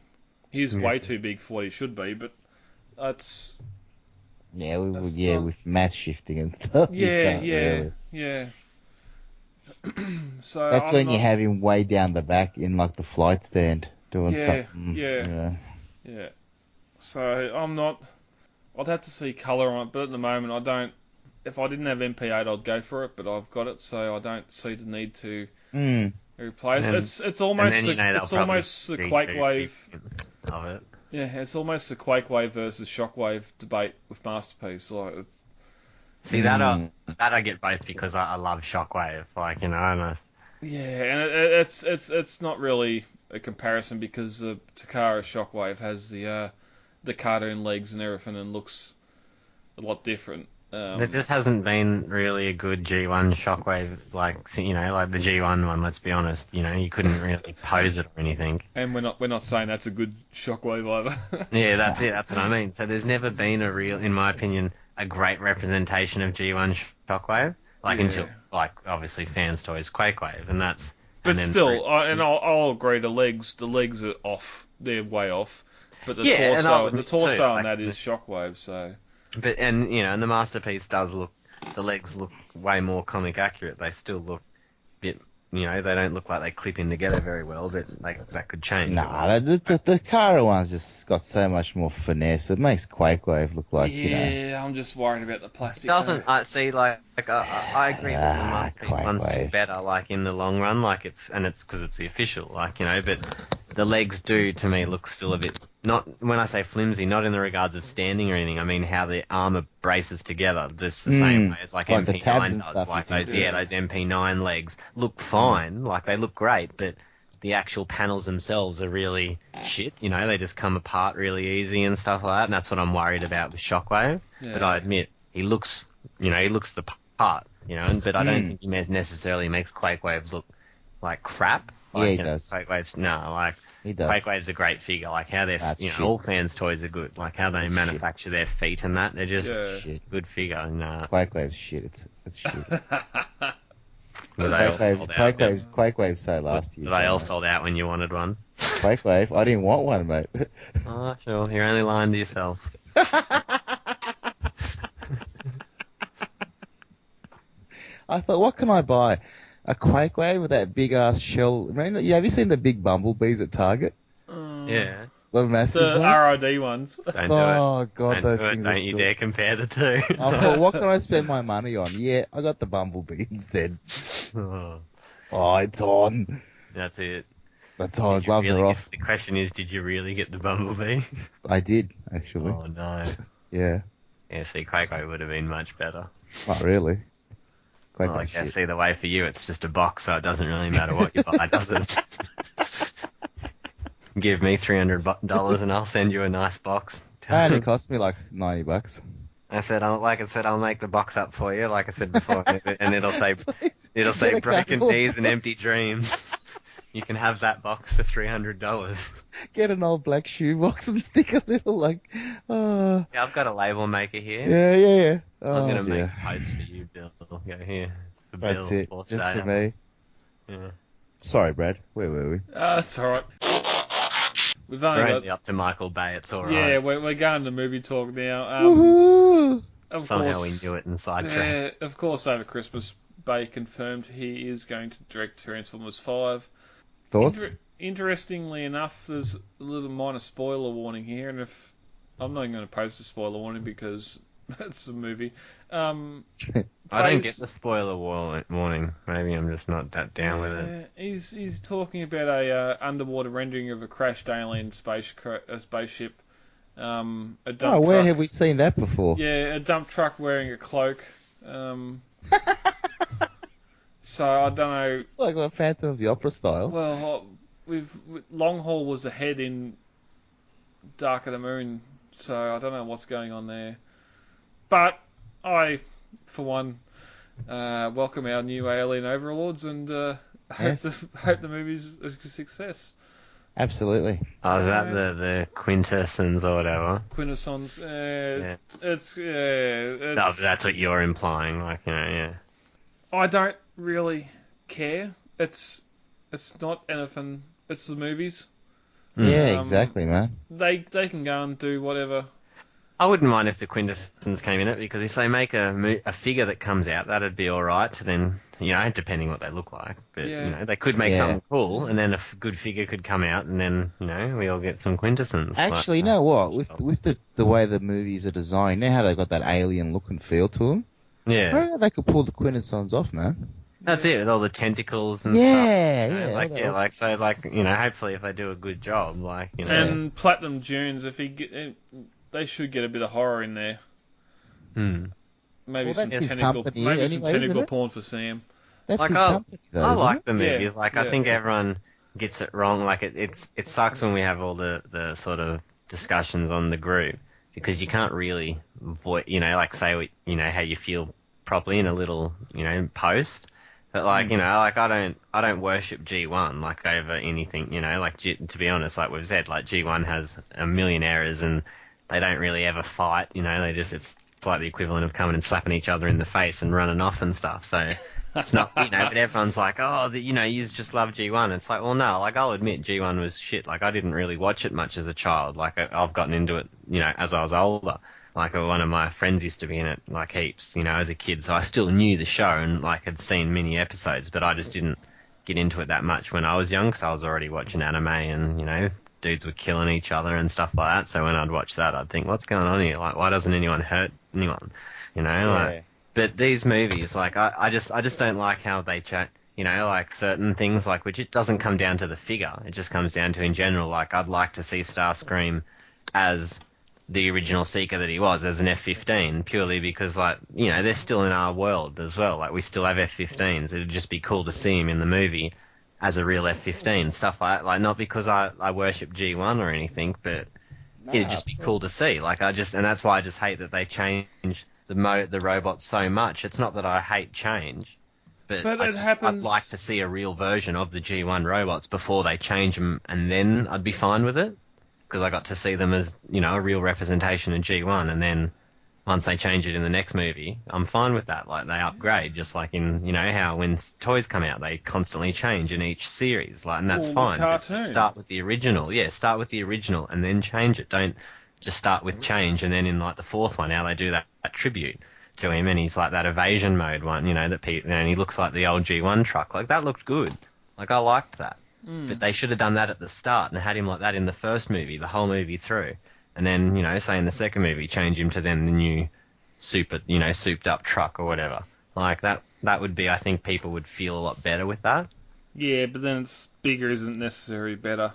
He's way too big for what he should be, but that's with mass shifting and stuff. Yeah. So that's when you have him way down the back in like the flight stand doing something. Yeah. So I'd have to see colour on it, but at the moment I don't. If I didn't have MP8, I'd go for it, but I've got it, so I don't see the need to replace it. It's almost the Quake Wave of it. Yeah, it's almost the Quake Wave versus Shockwave debate with Masterpiece. Like, see that I get both because I love Shockwave, like, you know. And it's not really a comparison because the Takara Shockwave has the cartoon legs and everything and looks a lot different. There just hasn't been really a good G1 Shockwave, like, you know, like the G1 one. Let's be honest, you know, you couldn't really pose it or anything. And we're not saying that's a good Shockwave either. Yeah, that's it. That's what I mean. So there's never been a real, in my opinion, a great representation of G1 Shockwave, until, like, obviously Fans Toys Quakewave, and that's. But still, I'll agree. The legs are off. They're way off. But the torso on that is Shockwave. So. But and the Masterpiece does look. The legs look way more comic accurate. They still look a bit. They don't look like they clip in together very well, but that could change. Nah, the Kara one's just got so much more finesse. It makes Quakewave look like, Yeah, I'm just worried about the plastic. It doesn't, I agree that the Masterpiece one's still better, like, in the long run, like, it's because it's the official, like, but the legs do, to me, look still a bit, not, when I say flimsy, not in the regards of standing or anything, I mean how the armour braces together, just the same way as, like MP9 does, like those MP9 legs look fine, like, they look great, but the actual panels themselves are really shit. You know, they just come apart really easy and stuff like that. And that's what I'm worried about with Shockwave. Yeah. But I admit, he looks the part. You know, but I don't think he necessarily makes Quakewave look like crap. Like, he does. Quakewave's He does. Quakewave's a great figure. Like how they're, Shit. all fans' toys are good. Like how they manufacture their feet and that, they're just Shit. good figure. And Quakewave's shit. It's shit. were they all sold out? Quakewave so last year. Were they all sold out when you wanted one? Quakewave? I didn't want one, mate. Oh, sure. You're only lying to yourself. I thought, what can I buy? A Quakewave with that big ass shell. Have you seen the big bumblebees at Target? Yeah. The massive The ones? ROD ones. Don't do Oh it. god, Don't those do it. things Don't are you still... dare compare the two. I thought, what can I spend my money on? Yeah, I got the bumblebee instead. Oh, Oh, it's on. that's it. That's on. Did you Gloves really are get- off. The question is, did you really get the Bumblebee? I did, actually. Oh, no. Yeah. Yeah, see, Quakewave would have been much better. Not really. Well, I guess either way for you, it's just a box, so it doesn't really matter what you buy, does it? Give me $300 and I'll send you a nice box. It only cost me like $90. I'll make the box up for you, like I said before, and it'll say Get a broken couple. D's and empty dreams. You can have that box for $300. Get an old black shoebox and stick a little Yeah, I've got a label maker here. Yeah. Oh, I'm gonna make dear. a post for you, Bill. Go here. It's for That's Bill, it. for Just sale. for me. Yeah. Sorry, Brad. Where were we? That's alright. We've We're only only up to Michael Bay. It's all right. Yeah, we're going to movie talk now. Woohoo! Of Somehow we course, knew it and sidetracked. of course, over Christmas, Bay confirmed he is going to direct Transformers 5. Thoughts? Interestingly enough, there's a little minor spoiler warning here, and if I'm not even going to post a spoiler warning because it's a movie. I don't get the spoiler warning. Maybe I'm just not that down with it. He's talking about a underwater rendering of a crashed alien spaceship. A dump Where truck. have we seen that before? Yeah, a dump truck wearing a cloak. So I don't know. Like a Phantom of the Opera style. Well, Long Haul was ahead in Dark of the Moon, so I don't know what's going on there. But I, for one, welcome our new alien overlords and Yes. hope the movie's a success. Absolutely. Oh, is that the quintessence or whatever? Quintessence. Yeah. It's No, but that's what you're implying. Like, yeah. I don't really care. It's not anything. It's the movies. Yeah, exactly, man. They can go and do whatever. I wouldn't mind if the quintessence came in it, because if they make a figure that comes out, that'd be alright. Then, depending what they look like. But, Yeah. they could make Yeah. something cool, and then a good figure could come out, and then, we all get some quintessence. Actually, you know what? With the way the movies are designed, you know how they've got that alien look and feel to them? I Yeah. reckon they could pull the quintessence off, man. That's it, with all the tentacles and Yeah, stuff. yeah. Hopefully if they do a good job, And Platinum Dunes, they should get a bit of horror in there. Hmm. Maybe Well, some that's his tentacle, company maybe anyway, some isn't tentacle it? porn for Sam. That's Like, his I- company, though, I isn't like it? the movies. Yeah, I yeah. think everyone gets it wrong. Like it sucks when we have all the sort of discussions on the group, because you can't really say how you feel properly in a little post. But I don't worship G1 over anything. To be honest, like we've said, G1 has a million errors and they don't really ever fight. It's like the equivalent of coming and slapping each other in the face and running off and stuff. So it's not, but everyone's like, you just love G1. It's like, well, no, I'll admit G1 was shit. I didn't really watch it much as a child. I've gotten into it, as I was older. One of my friends used to be in it, heaps, as a kid. So I still knew the show and, had seen many episodes, but I just didn't get into it that much when I was young, because I was already watching anime and, dudes were killing each other and stuff like that. So when I'd watch that, I'd think, what's going on here? Why doesn't anyone hurt anyone? Yeah. But these movies, I just don't like how they chat, certain things, which it doesn't come down to the figure. It just comes down to, in general, I'd like to see Starscream as the original Seeker that he was, as an F-15, purely because, they're still in our world as well. We still have F-15s. It'd just be cool to see him in the movie as a real F-15, stuff like not because I worship G1 or anything, but it'd just be cool to see. Like and that's why I just hate that they changed the robots so much. It's not that I hate change, but I'd like to see a real version of the G1 robots before they change them, and then I'd be fine with it, because I got to see them as, you know, a real representation of G1, and then once they change it in the next movie, I'm fine with that. Like, they upgrade, just like in, you know, how when toys come out, they constantly change in each series, like, and that's fine. But start with the original. Yeah, start with the original and then change it. Don't just start with change and then in, like, the fourth one, how they do that tribute to him, and he's like that evasion mode one, you know, and he looks like the old G1 truck. Like, that looked good. Like, I liked that. But they should have done that at the start and had him like that in the first movie, the whole movie through. And then, you know, say in the second movie, change him to then the new souped up truck or whatever. Like, that would be, I think people would feel a lot better with that. Yeah, but then it's bigger isn't necessarily better.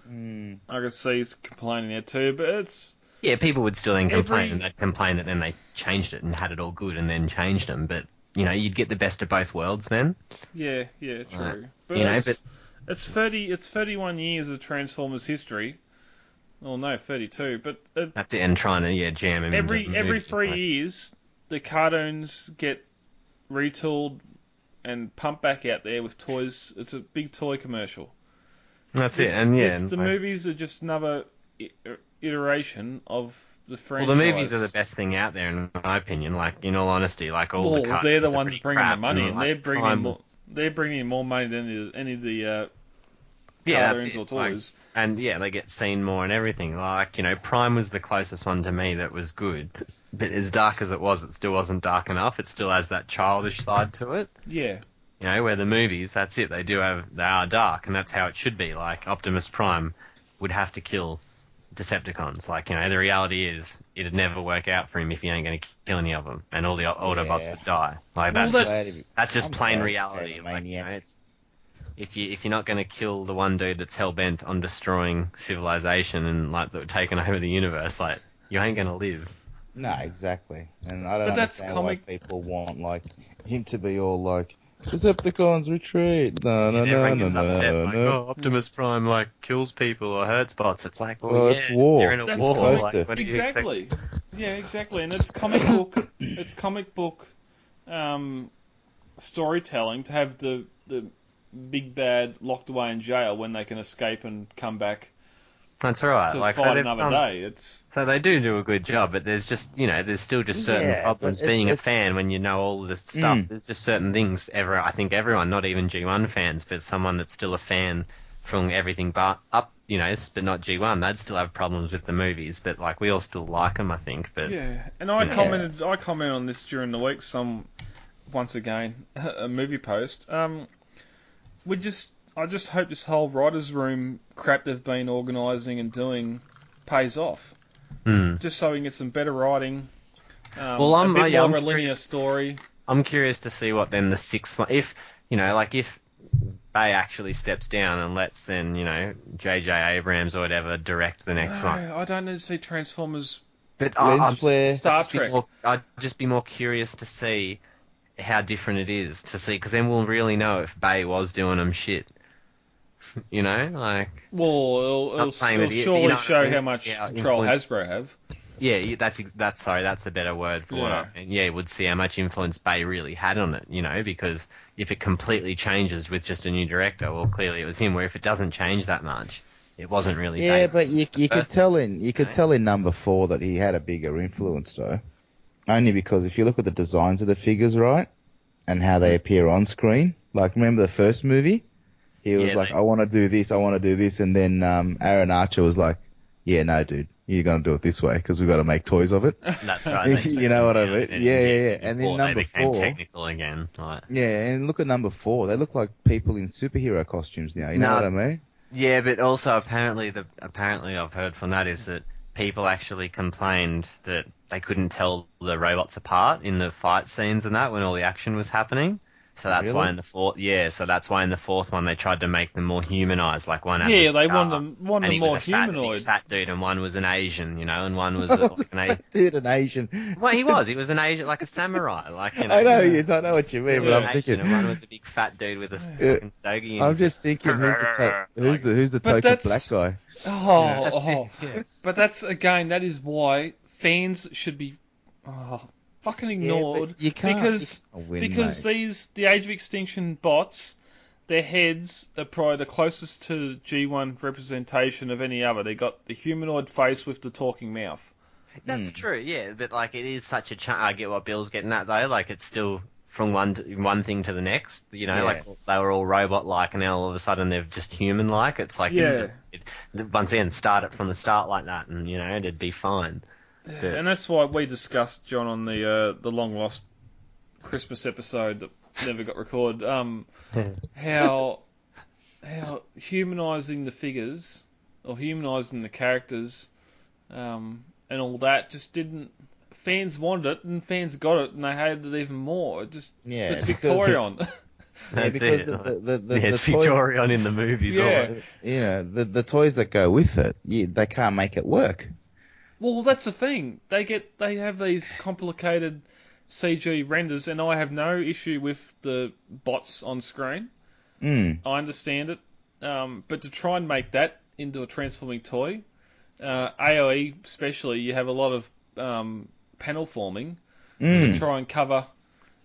I could see he's complaining there too, but it's... Yeah, people would still then complain, and they'd complain that then they changed it and had it all good and then changed them. But, you know, you'd get the best of both worlds then. Yeah, true. But you know, it's 31 years of Transformers history. Well, no, 32, but... that's it, and trying to, jam him every 3 years, the cartoons get retooled and pumped back out there with toys. It's a big toy commercial. That's it, and the movies are just another iteration of the franchise. Well, the movies are the best thing out there, in my opinion. Like, in all honesty, like all the cartoons they're the ones bringing the money, and like, they're bringing in more money than any of the cartoons or toys. Like, and they get seen more and everything. Like, you know, Prime was the closest one to me that was good. But as dark as it still wasn't dark enough. It still has that childish side to it. Yeah. You know, where the movies, that's it. They are dark, and that's how it should be. Like, Optimus Prime would have to kill Decepticons. Like, you know, the reality is it'd never work out for him if he ain't going to kill any of them, and all the Autobots would die. Like, that's just plain reality. Like, you know, if you're not going to kill the one dude that's hell bent on destroying civilization and like taking over the universe, like, you ain't going to live. No, exactly. And I don't understand why people want like him to be all like, Decepticons retreat. Everyone gets upset. Like, Optimus Prime like kills people or hurts bots. It's like, well, it's war. You're in a war. Like, what exactly. Yeah, exactly. And it's comic book. It's comic book storytelling to have the big bad locked away in jail when they can escape and come back. That's right. To like, fight another day. So they do a good job, but there's just, you know, there's still just certain problems. Being a fan, when you know all this stuff, there's just certain things. I think everyone, not even G1 fans, but someone that's still a fan from everything but up, you know, but not G1, they'd still have problems with the movies. But like, we all still like them, I think. But yeah, and I commented on this during the week. Once again, a movie post. I just hope this whole writers' room crap they've been organising and doing pays off. Just so we can get some better writing. A bit more of a linear story. I'm curious to see what then the sixth one, if Bay actually steps down and lets then, you know, J.J. Abrams or whatever direct the next one. I don't need to see Transformers. But Star Trek. I'd just be more curious to see how different it is to see, because then we'll really know if Bay was doing them shit. You know, like... Well, it'll surely show how much control Hasbro have. Yeah, that's a better word for what I mean. Yeah, it would see how much influence Bay really had on it, you know, because if it completely changes with just a new director, well, clearly it was him, where if it doesn't change that much, it wasn't really Bay's. Yeah, but you could tell in number 4 that he had a bigger influence, though. Only because if you look at the designs of the figures, right, and how they appear on screen, like, remember the first movie? He was I want to do this, and then Aaron Archer was like, yeah, no, dude, you're going to do it this way, because we've got to make toys of it. That's right. You know what I mean? Yeah. And then number 4... technical again. Like. Yeah, and look at number 4. They look like people in superhero costumes now, you know what I mean? Yeah, but also apparently I've heard from that is that people actually complained that they couldn't tell the robots apart in the fight scenes and that when all the action was happening. So that's Really? why in the fourth one they tried to make them more humanized. Like one had Yeah, the they scar, want them and he more was a fat, humanoid. big fat dude, and one was an Asian, and one was What's like a fat dude, an Asian? Well, he was an Asian, like a samurai, like I know, I know what you mean, but an I'm Asian, thinking. and one was a big fat dude with a fucking stogie. I'm just thinking, who's the But token that's- black guy? But that's again, that is why fans should be fucking ignored. but you can't- because you can't win, because mate. the Age of Extinction bots, their heads are probably the closest to G1 representation of any other. They got the humanoid face with the talking mouth. That's true, yeah, but like it is such a I get what Bill's getting at though. Like it's still from one thing to the next. Like they were all robot-like, and now all of a sudden they're just human-like. It's like once again, start it from the start like that, and it'd be fine. But, And that's why we discussed, John, on the long lost Christmas episode that never got recorded. How humanising the figures or humanising the characters, and all that just didn't. Fans wanted it, and fans got it, and they hated it even more. It's because- Victorion. Yeah, because it. the It's toy, Victorian in the movies. Yeah. the toys that go with it, they can't make it work. Well, that's the thing. They have these complicated CG renders, and I have no issue with the bots on screen. I understand it, but to try and make that into a transforming toy, AOE especially, you have a lot of panel forming to try and cover.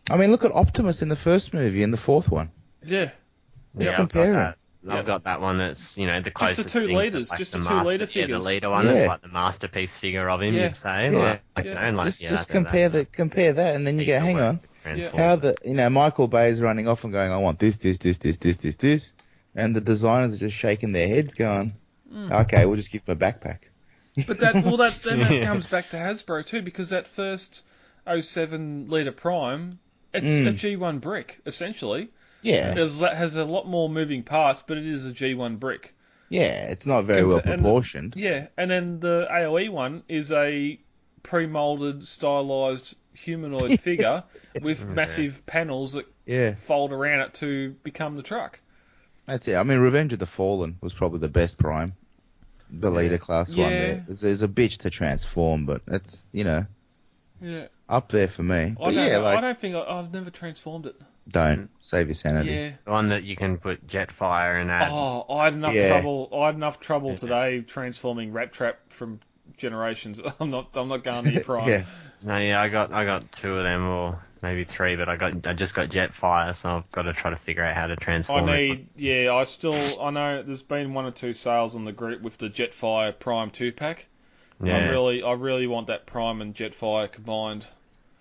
I mean, look at Optimus in the first movie and the fourth one. Yeah. Just compare them. I've got that one that's, the closest Just the 2 thing to, leaders, like, just the the 2 leader the figures. leader one Yeah. that's like the masterpiece figure of him, you'd say. Just compare that, and then you go, hang on. How Michael Bay's running off and going, I want this, and the designers are just shaking their heads, going, okay, we'll just give him a backpack. But that comes back to Hasbro too, because that first 07 Leader Prime, it's a G1 brick, essentially. Yeah. It has a lot more moving parts, but it is a G1 brick. Yeah, it's not very well proportioned. Yeah, and then the AOE one is a pre-molded, stylized humanoid figure with massive panels that fold around it to become the truck. That's it. I mean, Revenge of the Fallen was probably the best Prime. The leader class one there. There's a bitch to transform, but it's, up there for me. I don't think I've never transformed it. Don't. Save your sanity. Yeah. The one that you can put Jetfire and add. Oh, I had enough trouble today transforming Rat Trap from Generations. I'm not going to your Prime. Yeah. No, I got 2 of them, or maybe 3, but I just got Jetfire, so I've got to try to figure out how to transform it. I know there's been 1 or 2 sales on the group with the Jetfire Prime 2-pack. Yeah. I really want that Prime and Jetfire combined.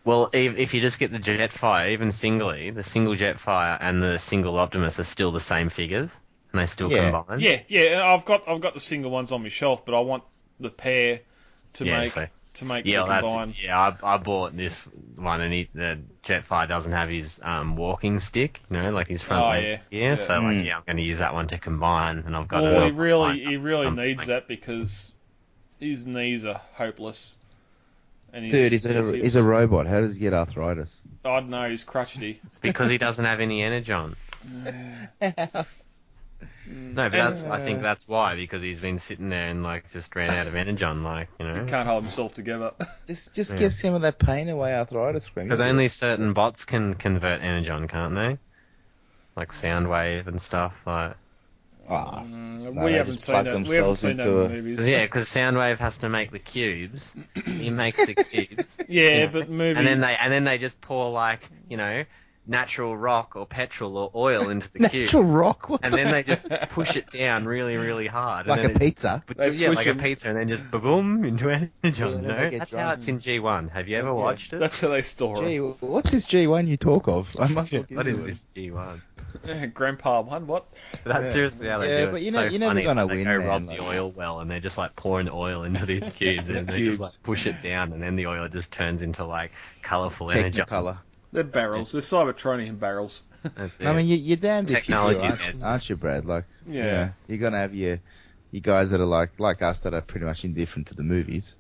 Well, if you just get the Jetfire, even singly, the single Jetfire and the single Optimus are still the same figures, and they still combine. Yeah. I've got the single ones on my shelf, but I want the pair to make them combine. I bought this one, and the Jetfire doesn't have his walking stick, like his front leg. So I'm going to use that one to combine, and I've got. Well, he really needs that because his knees are hopeless. And Dude, he's a robot. How does he get arthritis? I don't know, he's crotchety. It's because he doesn't have any energon. No, but I think that's why, because he's been sitting there and just ran out of energon, He can't hold himself together. Just get some of that pain away, arthritis from him. Because only certain bots can convert energon, can't they? Like Soundwave and stuff, like. We haven't seen that in the movies. Yeah, because Soundwave has to make the cubes. He makes the cubes. But movie. And then they just pour natural rock or petrol or oil into the cube. Natural rock? And then they just push it down really, really hard. Like and a pizza? Like a pizza, and then just boom into energon, That's how it's in G1. Have you ever watched it? That's how they store it. What's this G1 you talk of? I must look What into is this G1? Grandpa one, what? That's seriously how they do it. But you're never going to win, They go man. rob the oil well, and they're just pouring oil into these cubes, and they just push it down, and then the oil just turns into colourful energy. Technicolor. They're barrels. They're Cybertronian barrels. I mean, you're damned if you do, Technology, aren't you, Brad? You're going to have your guys that are like us that are pretty much indifferent to the movies.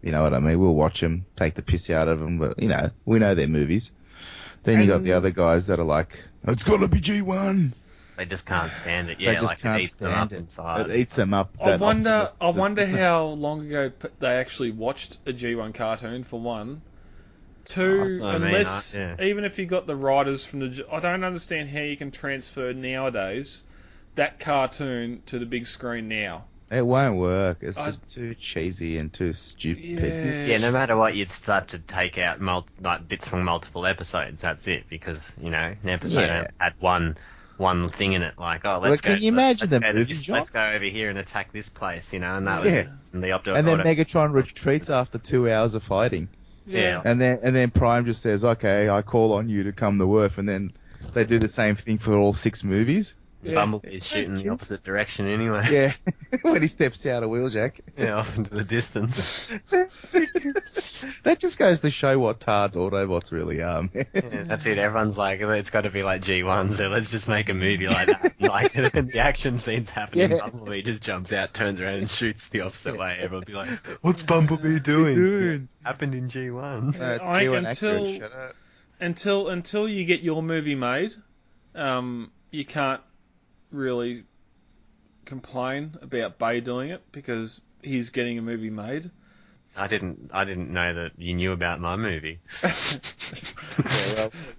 You know what I mean? We'll watch them, take the piss out of them, but, we know they're movies. Then you got the other guys that are like, it's got to be G1. They just can't stand it. They Yeah, just like can't it eats them stand up it. inside. It eats them up. I that wonder optimism. how long ago they actually watched a G1 cartoon, for one. Two, That's what I mean, unless, yeah. even if you got the writers from I don't understand how you can transfer nowadays that cartoon to the big screen now. It won't work. It's just too cheesy and too stupid. Yeah, no matter what, you'd start to take out like bits from multiple episodes. That's it, because an episode had one thing in it. Like, oh, let's go. Can you imagine the movie, let's John? go over here and attack this place, and that was it. And the And then Megatron retreats after 2 hours of fighting. Yeah. And then Prime just says, "Okay, I call on you to come to Earth," and then they do the same thing for all 6 movies. Bumblebee's shooting the opposite direction anyway. Yeah, when he steps out of Wheeljack. Yeah, off into the distance. That just goes to show what tards Autobots really are, man. Yeah, that's it. Everyone's like, it's got to be like G1, so let's just make a movie like that. Like, and the action scenes happen, and Bumblebee just jumps out, turns around, and shoots the opposite way. Everyone will be like, "What's Bumblebee doing? Happened in G1." I think until you get your movie made, you can't really complain about Bay doing it because he's getting a movie made. I didn't know that you knew about my movie.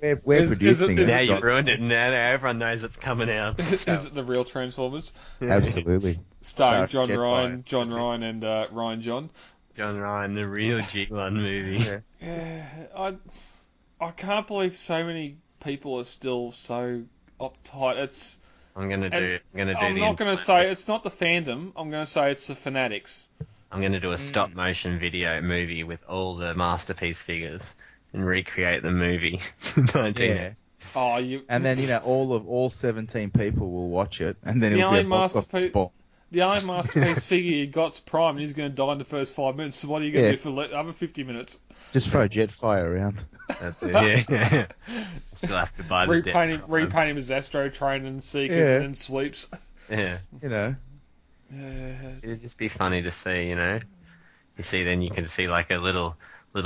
We're producing it. Now you ruined it. Now everyone knows it's coming out. Is it the real Transformers? Absolutely. Starring John Ryan, and Ryan John. John Ryan, the real G1 movie. Yeah, I can't believe so many people are still so uptight. I'm not going to say it's not the fandom. I'm going to say it's the fanatics. I'm going to do a stop motion video movie with all the Masterpiece figures and recreate the movie. 19. Yeah. Oh, and then all 17 people will watch it, and then it'll be a box office bomb. The only Masterpiece figure you got's Prime, and he's going to die in the first 5 minutes. So what are you going to do for the other 50 minutes? Just throw Jetfire around. That's it. Yeah. Still have to buy the repaint him as Astro Train and Seekers and then Sweeps. Yeah. It'd just be funny to see, You see, then you can see like a little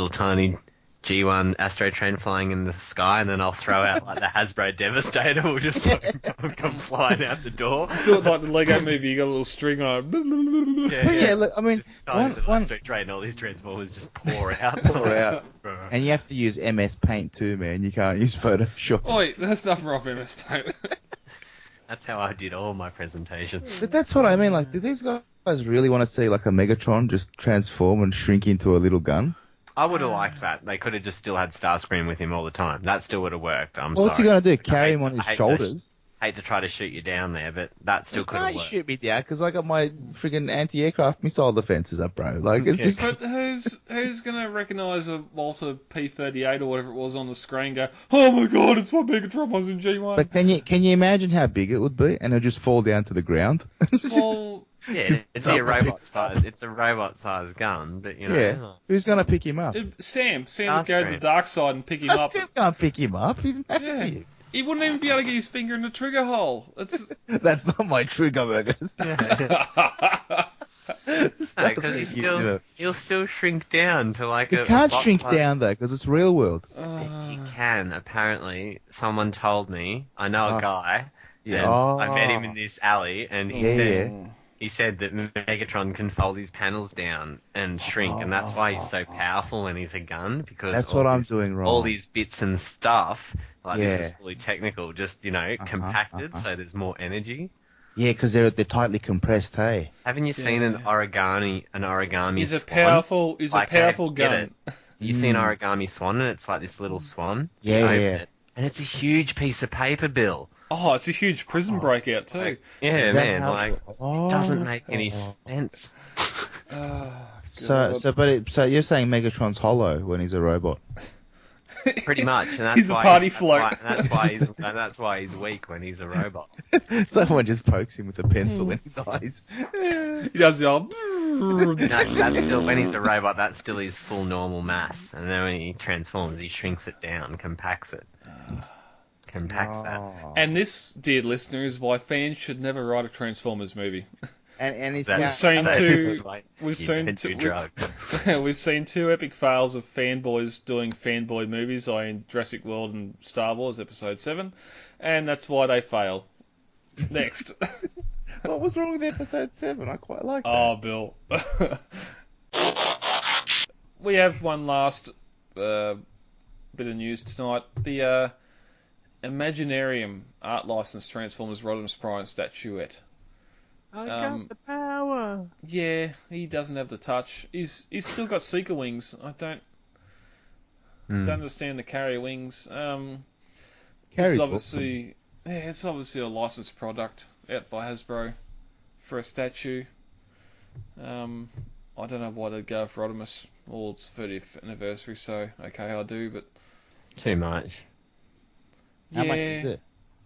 tiny G1 Astro Train flying in the sky, and then I'll throw out like the Hasbro Devastator will just come flying out the door. Do it like the Lego movie, you got a little string on it. Yeah, look, I mean, one Astro Train, all these Transformers just pour out. And you have to use MS Paint too, man. You can't use Photoshop. Oh, there's nothing wrong with MS Paint. That's how I did all my presentations. But that's what I mean. Like, do these guys really want to see like a Megatron just transform and shrink into a little gun? I would have liked that. They could have just still had Starscream with him all the time. That still would have worked. What's he going to do? Carry him on his shoulders? Hate to try to shoot you down there, but that still could have worked. Shoot me down, because I got my friggin' anti-aircraft missile defenses up, bro. Like, it's just... But who's going to recognise a Walter P-38 or whatever it was on the screen and go, oh my god, it's what Megatron was in G1? But can you imagine how big it would be? And it'll just fall down to the ground? Well... Yeah, it'd be a robot size. It's a robot size gun, but Yeah. Who's going to pick him up? Sam would go to the dark side and pick him up. Starscream can't pick him up. He's massive. Yeah. He wouldn't even be able to get his finger in the trigger hole. That's not my trigger, burgers. Because he'll still shrink down to like He can't shrink down though, because it's real world. He can, apparently. Someone told me. I know a guy. And I met him in this alley, and he said that Megatron can fold his panels down and shrink, and that's why he's so powerful when he's a gun, because that's what I'm doing wrong. All these bits and stuff, this is fully technical, just, compacted, so there's more energy. Yeah, because they're tightly compressed, hey? Haven't you seen an origami He's swan? He's a powerful gun. You see an origami swan, and it's like this little swan? Yeah. And it's a huge piece of paper, Bill. Oh, it's a huge prison breakout too. Yeah, man. It doesn't make any sense. So you're saying Megatron's hollow when he's a robot? Pretty much, and that's he's a party float. That's why he's weak when he's a robot. Someone just pokes him with a pencil and he dies. He does the old. That's still, when he's a robot, that's still his full normal mass, and then when he transforms, he shrinks it down, compacts it. Compacts that. And this, dear listener, is why fans should never write a Transformers movie. And he's We've seen So two. this is why We've you seen don't do two. drugs. We've seen two epic fails of fanboys doing fanboy movies, like in Jurassic World and Star Wars Episode 7, and that's why they fail. Next. What was wrong with episode 7? I quite like that. Oh, Bill. We have one last bit of news tonight. The Imaginarium art license Transformers Rodimus Prime statuette. I got the power. Yeah, he doesn't have the touch. He's still got seeker wings. I don't understand the carrier wings. Carrier's It's obviously it's obviously a licensed product out by Hasbro for a statue. I don't know why they'd go for Rodimus. Well, it's 30th anniversary, so okay, I do, but Too much. How much is it?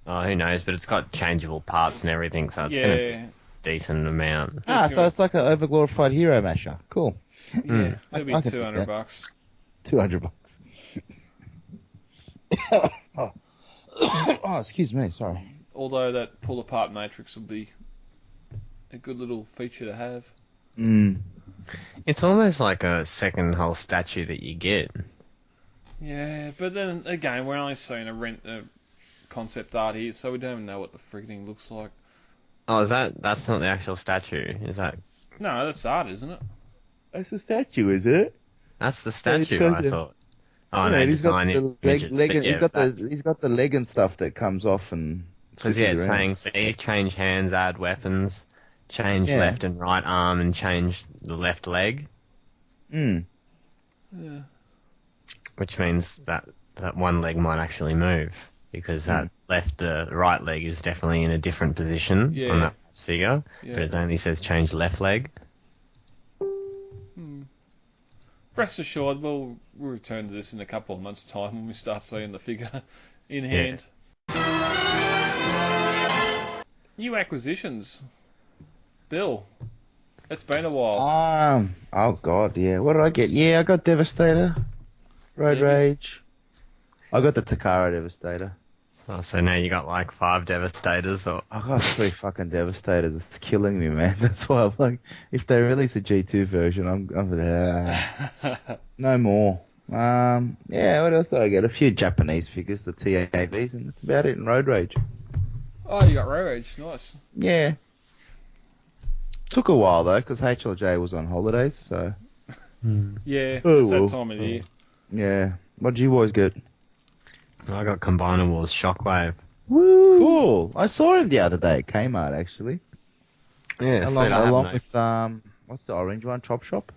Oh, who knows? But it's got changeable parts and everything, so it's going to be a decent amount. So it's like an overglorified hero masher. Cool. Yeah, it'll be I can do that. $200. $200. Oh, excuse me. Sorry. Although that pull apart matrix would be a good little feature to have. It's almost like a second whole statue that you get. Yeah, but then again, we're only seeing a concept art here, so we don't even know what the frigging looks like. Oh, that's not the actual statue? Is that? No, that's art, isn't it? That's a statue, is it? That's the statue, I thought. Oh, no, he's got design the images. leg, but yeah, he's got the leg and stuff that comes off and. Because yeah, it's around. saying change hands, add weapons, change left and right arm, and change the left leg. Yeah. Which means that one leg might actually move, because that right leg is definitely in a different position on that figure, but it only says change left leg. Rest assured, we'll return to this in a couple of months' time when we start seeing the figure in hand. New acquisitions. Bill, it's been a while. Oh god, yeah. What did I get? Yeah, I got Devastator, Road Rage. I got the Takara Devastator. Oh, so now you got like 5 Devastators, or I got 3 fucking Devastators. It's killing me, man. That's why I'm like, if they release a G2 version, I'm no more. Yeah, what else did I get? A few Japanese figures, the TAVs, and that's about it in Road Rage. Oh, you got Road Rage, nice. Yeah. Took a while though, because HLJ was on holidays, so. Yeah, Oh, it's that well. time of year. Yeah. What did you boys get? I got Combiner Wars Shockwave. Woo! Cool. I saw him the other day at Kmart actually. Yeah, Along with what's the orange one? Chop Shop.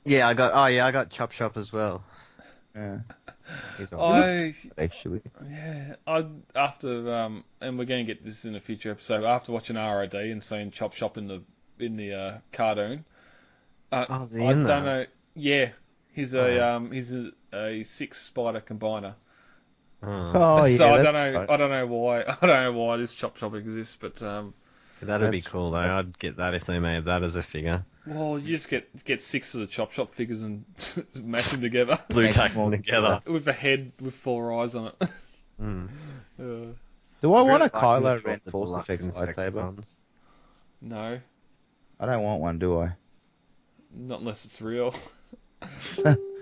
Yeah, I got Chop Shop as well. Yeah. He's actually. After and we're going to get this in a future episode. After watching ROD and seeing Chop Shop in the cartoon, I don't know. Yeah, he's a 6 spider combiner. Oh yeah. So I don't know why this Chop Shop exists, but So that'd be cool though. I'd get that if they made that as a figure. well, you just get 6 of the Chop Shop figures and mash them together. Blue tack them together. With a head with 4 eyes on it. Do I want a Really Kylo like Ren the Force deluxe Effects lightsaber? Insecticons. No, I don't want one, do I? not unless it's real.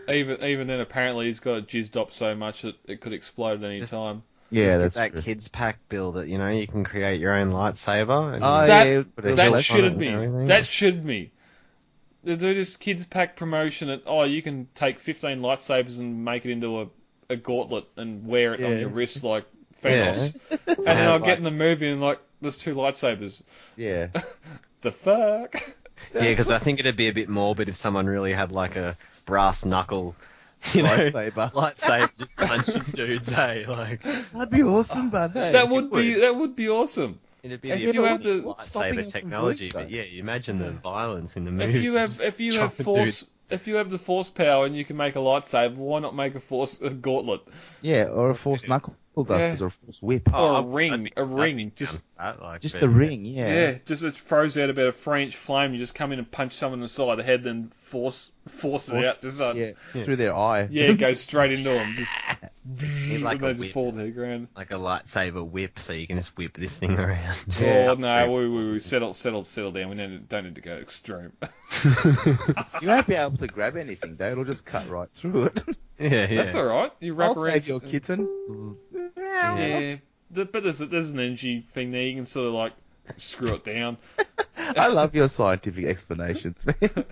Even then, apparently he's got it jizzed up so much that it could explode at any time. Yeah, Just that's get that true. kids pack build it. You can create your own lightsaber. And Oh, That- yeah, put a That flash on should it. be. everything. That should be. They do this kids pack promotion that you can take 15 lightsabers and make it into a gauntlet and wear it on your wrist like Thanos. And then I'll get in the movie and like there's 2 lightsabers. Yeah. The fuck? Yeah, because I think it'd be a bit morbid if someone really had like a brass knuckle, lightsaber just punching dudes. Hey, like That'd be awesome, but hey. That would be awesome. it'd be If the you have advanced the- what's stopping lightsaber them from technology. doing so? But yeah, you imagine the violence in the movie. If you have force. If you have the force power and you can make a lightsaber, why not make a gauntlet Yeah, or a Force Knuckle Dusters or a Force Whip. or a I'd ring? be A ring, down just for that, like, Just but- the ring, yeah. yeah, just it throws out about a 3-inch flame. You just come in and punch someone in the side of the head, then force it out. Just Yeah, through their eye. yeah, it goes straight into them. Just, Need like and they a just whip, fall to the ground. like a lightsaber whip, so you can just whip this thing around. Just Oh cut no, through. we settle down. We don't need to go extreme. You won't be able to grab anything, though. It'll just cut right through it. Yeah. That's all right. You wrap I'll around save your kitten. Yeah, but there's an energy thing there. You can sort of like screw it down. I love your scientific explanations, man.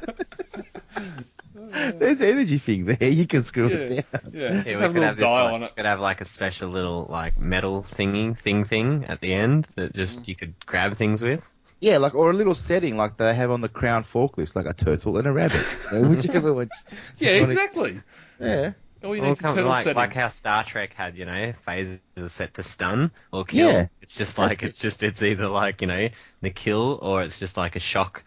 There's an energy thing there. You can screw it down. Yeah, Yeah, just we have a could little have this, dial like, on it. could have like a special little like metal thing at the end that just you could grab things with. Yeah, like or a little setting like they have on the Crown forklifts, like a turtle and a rabbit. So whichever one. Yeah, wanna- exactly. Yeah. All you Well, need is a turtle setting. like how Star Trek had, phases set to stun or kill. Yeah. It's just like it's either like the kill or it's just like a shock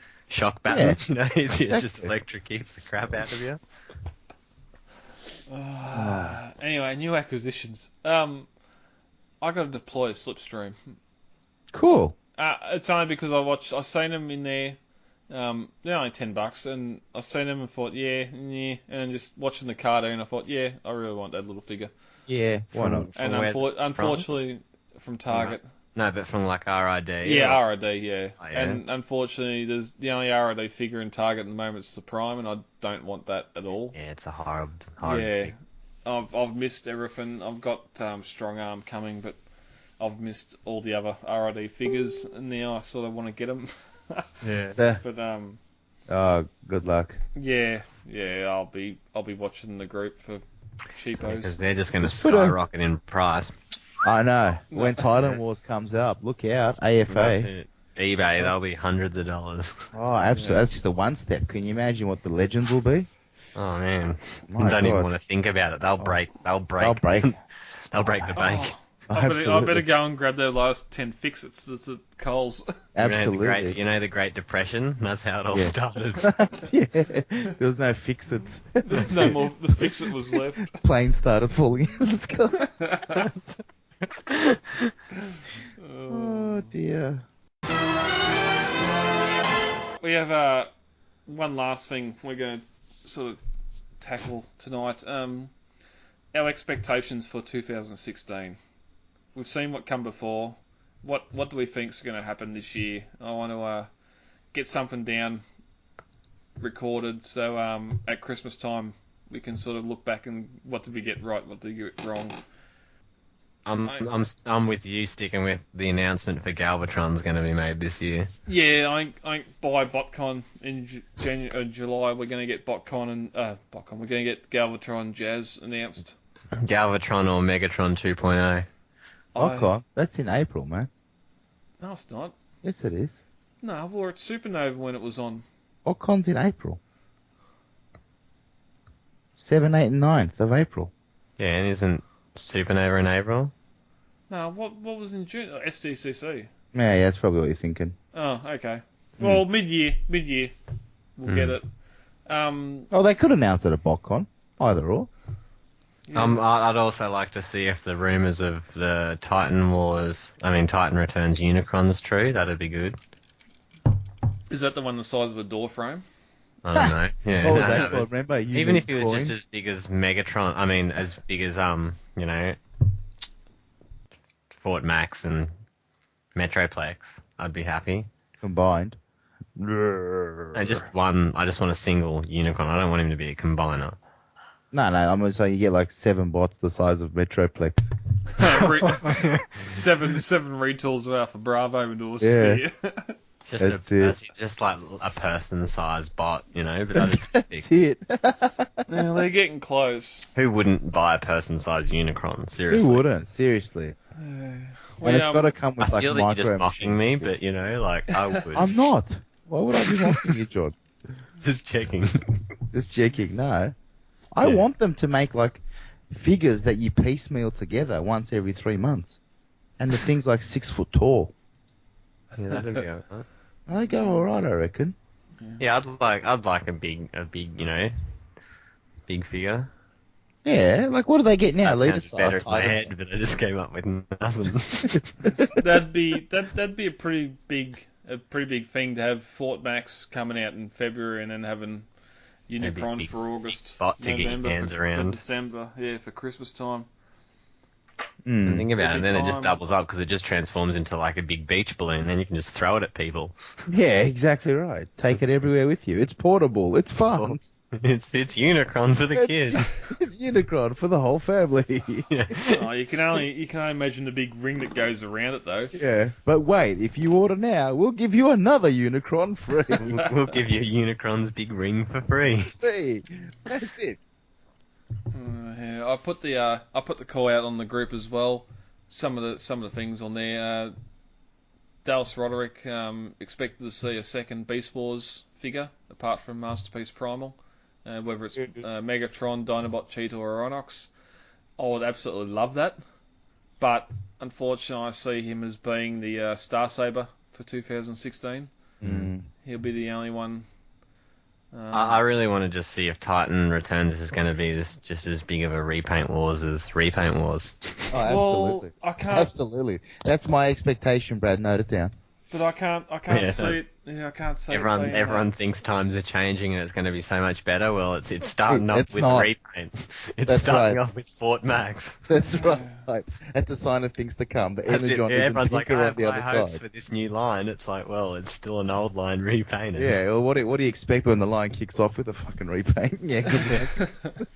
button. Yeah. It just Exactly. electrocutes the crap out of you. Anyway, new acquisitions. I got to deploy a slipstream. Cool. It's only because I seen them in there. They're only $10, and I seen them and thought, yeah, and just watching the cartoon, I thought, yeah, I really want that little figure. Yeah. Why not? From And where's it unfortunately, from Target. No, but from like RID. Yeah, or- RID, yeah. Oh, yeah. And unfortunately, there's the only RID figure in Target at the moment is the Prime, and I don't want that at all. Yeah, it's a horrible. Yeah, thing. I've missed everything. I've got Strong Arm coming, but I've missed all the other RID figures, and now I sort of want to get them. Yeah. But Oh, good luck. yeah, I'll be watching the group for cheapos. Because they're just going to Just put a- skyrocket in price. I know. When Titan Wars comes up, look out. AFA. That's it. eBay, they'll be hundreds of dollars. Oh, absolutely. That's just a one step. Can you imagine what the legends will be? Oh man, My I don't even God. want to think about it. They'll break. They'll break. They'll break. They'll break the bank. I better Absolutely. go and grab their last 10 fixits that's at Coles. Absolutely. The Great Depression. That's how it all Yeah. started. Yeah. There was no fix-its. No more. The fixit was left. Planes started falling into the sky. Oh, dear. We have one last thing we're going to sort of tackle tonight. Our expectations for 2016. We've seen what come before. What do we think is going to happen this year? I want to get something down, recorded, so at Christmas time we can sort of look back and what did we get right, what did we get wrong. I'm with you, sticking with the announcement for Galvatron's going to be made this year. Yeah, I by BotCon in July we're going to get BotCon and BotCon. We're going to get Galvatron Jazz announced. Galvatron or Megatron 2.0. Okay. That's in April, man. No, it's not. Yes, it is. No, I wore it Supernova when it was on. Occon's in April. 7, 8, and 9th of April. Yeah, and isn't Supernova in April? No, what was in June? Oh, SDCC. Yeah, that's probably what you're thinking. Oh, okay. Well, mid-year, we'll get it. Oh, they could announce it at BotCon. Either or. I'd also like to see if the rumours of the Titan Returns Unicron's true. That'd be good. Is that the one the size of a door frame? I don't know. Yeah, What was no, that but called? Remember? even if he was Unicorn? just as big as Megatron, as big as Fort Max and Metroplex, I'd be happy. Combined. I just want a single Unicron. I don't want him to be a combiner. No, I'm going to say you get like 7 bots the size of Metroplex. seven retools of Alpha Bravo into a Yeah. sphere. It's just like a person-sized bot, but that'd be big. That's it. Yeah, they're getting close. Who wouldn't buy a person-sized Unicron? Seriously. Who wouldn't? Seriously. And it's got to come with I like feel that you're just micro mocking me, machines. but I would. I'm not. Why would I be mocking you, John? Just checking. Just checking. No. I Yeah. want them to make like figures that you piecemeal together once every 3 months. And the thing's like 6 foot tall. Yeah, that'd be alright. They go alright, I reckon. Yeah, I'd like a big, big figure. Yeah, like what do they get now? That Leader sounds better size in my Titans? head, but I just came up with nothing. That'd be a pretty big thing to have Fort Max coming out in February and then having Maybe a Unicron big for August, bot to get your November hands for around. December, yeah, for Christmas time. And think about it, Every and then it just time- doubles up because it just transforms into like a big beach balloon. Then you can just throw it at people. Yeah, exactly right. Take it everywhere with you. It's portable. It's fun. It's Unicron for the kids. It's Unicron for the whole family. Yeah. Oh, you can only imagine the big ring that goes around it though. Yeah, but wait, if you order now, we'll give you another Unicron free. We'll give you Unicron's big ring for free. Free. That's it. Yeah, I put the call out on the group as well. Some of the things on there. Dallas Roderick expected to see a second Beast Wars figure apart from Masterpiece Primal, whether it's Megatron, Dinobot, Cheetah, or Onyx. I would absolutely love that, but unfortunately, I see him as being the Star Saber for 2016. He'll be the only one. I really want to just see if Titan Returns is going to be just as big of a repaint wars as Repaint Wars. Oh, absolutely. Well, I can't. Absolutely. That's my expectation, Brad. Note it down. But I can't Yeah. see it. Yeah, I can't see Everyone it. being, everyone thinks times are changing and it's going to be so much better. Well, it's starting off It's with not. Repaint. It's That's starting right. off with Fort Max. That's right. That's a sign of things to come. The That's it. Energon is Everyone's like, Tinker I on have the high other hopes side. for this new line. It's like, well, it's still an old line repainted. Yeah, well, what do you expect when the line kicks off with a fucking repaint? Yeah, good luck.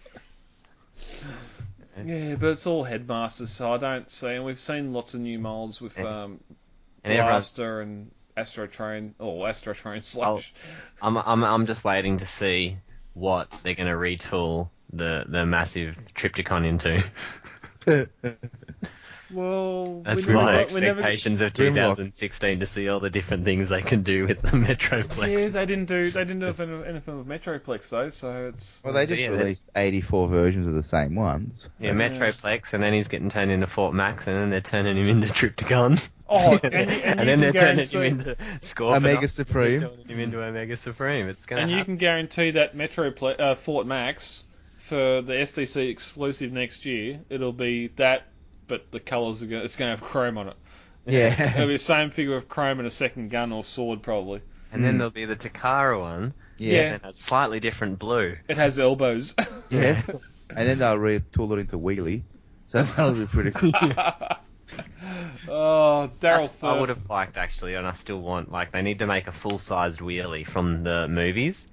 Yeah, but it's all headmasters, so I don't see. And we've seen lots of new molds with And everyone's Blaster and Astrotrain, Astrotrain slash. I'm just waiting to see what they're going to retool the massive Triptychon into. Well, That's we my never- expectations of Grimlock. 2016 to see all the different things they can do with the Metroplex. Yeah, they didn't do anything with Metroplex though, so it's. Well, they just Yeah, released 84 versions of the same ones. Yeah, Metroplex, and then he's getting turned into Fort Max, and then they're turning him into Triptychon. Oh, and and you then they're can turning him guarantee- into Scorpion. Omega Supreme. Turning him into Omega Supreme. It's going And to you happen. can guarantee that Fort Max for the SDC exclusive next year, it'll be that, but the colours it's going to have chrome on it. Yeah. It'll be the same figure of chrome and a second gun or sword probably. And then there'll be the Takara one, Yeah. and a slightly different blue. It has elbows. Yeah. And then they'll retool it into Wheelie. So that'll be pretty cool. Oh, Daryl I would Firth. have liked, actually, and I still want, like, they need to make a full-sized wheelie from the movies.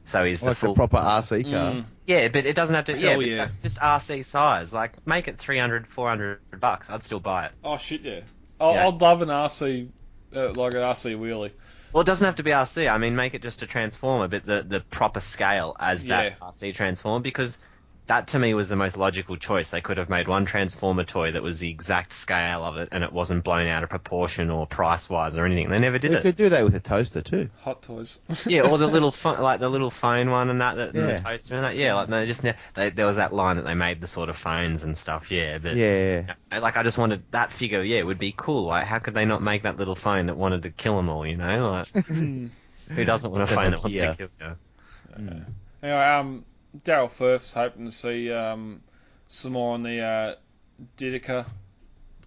So he's the Like full... a proper RC car. Mm. Yeah, but it doesn't have to... Hell but yeah. just RC size. Like, make it $300-400. I'd still buy it. Oh shit, yeah. Yeah. I'd love an RC, like an RC wheelie. Well, it doesn't have to be RC. I mean, make it just a Transformer, but the proper scale as that Yeah. RC Transformer, because that, to me, was the most logical choice. They could have made one Transformer toy that was the exact scale of it, and it wasn't blown out of proportion or price-wise or anything. They never did You it. could do that with a toaster too. Hot toys. Yeah, or the little like the little phone one and that and Yeah. the toaster and that. Yeah, like there was that line that they made the sort of phones and stuff. Yeah, but Yeah. like I just wanted that figure. Yeah, it would be cool. Like, how could they not make that little phone that wanted to kill them all? You know, like who doesn't want a It's a phone that wants to Nokia. kill you? Anyway, Daryl Firth's hoping to see some more on the Didica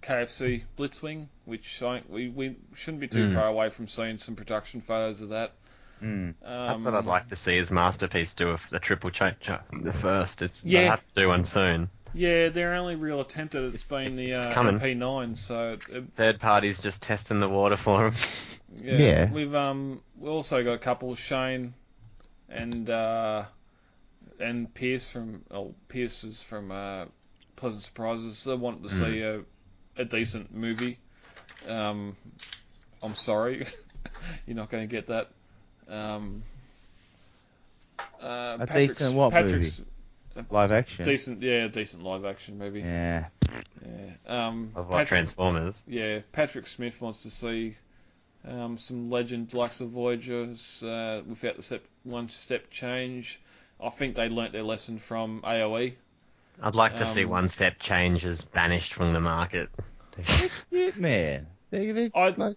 KFC Blitzwing, which I think we shouldn't be too far away from seeing some production photos of that. That's what I'd like to see as Masterpiece do a triple change. The first, Yeah. they have to do one soon. Yeah, their only real attempt at it's been the coming. MP9, so Third parties just testing the water for them. Yeah. We've also got a couple, Shane and Pierce Pierce is from Pleasant Surprises. They wanted to see a decent movie. I'm sorry, you're not going to get that. Decent what movie? Live action. Decent live action movie. Yeah. Of what Transformers. Yeah, Patrick Smith wants to see some Legend Deluxe of Voyagers without the one-step change. I think they learnt their lesson from AOE. I'd like to see one step changes banished from the market. Yeah, man. They're I'd-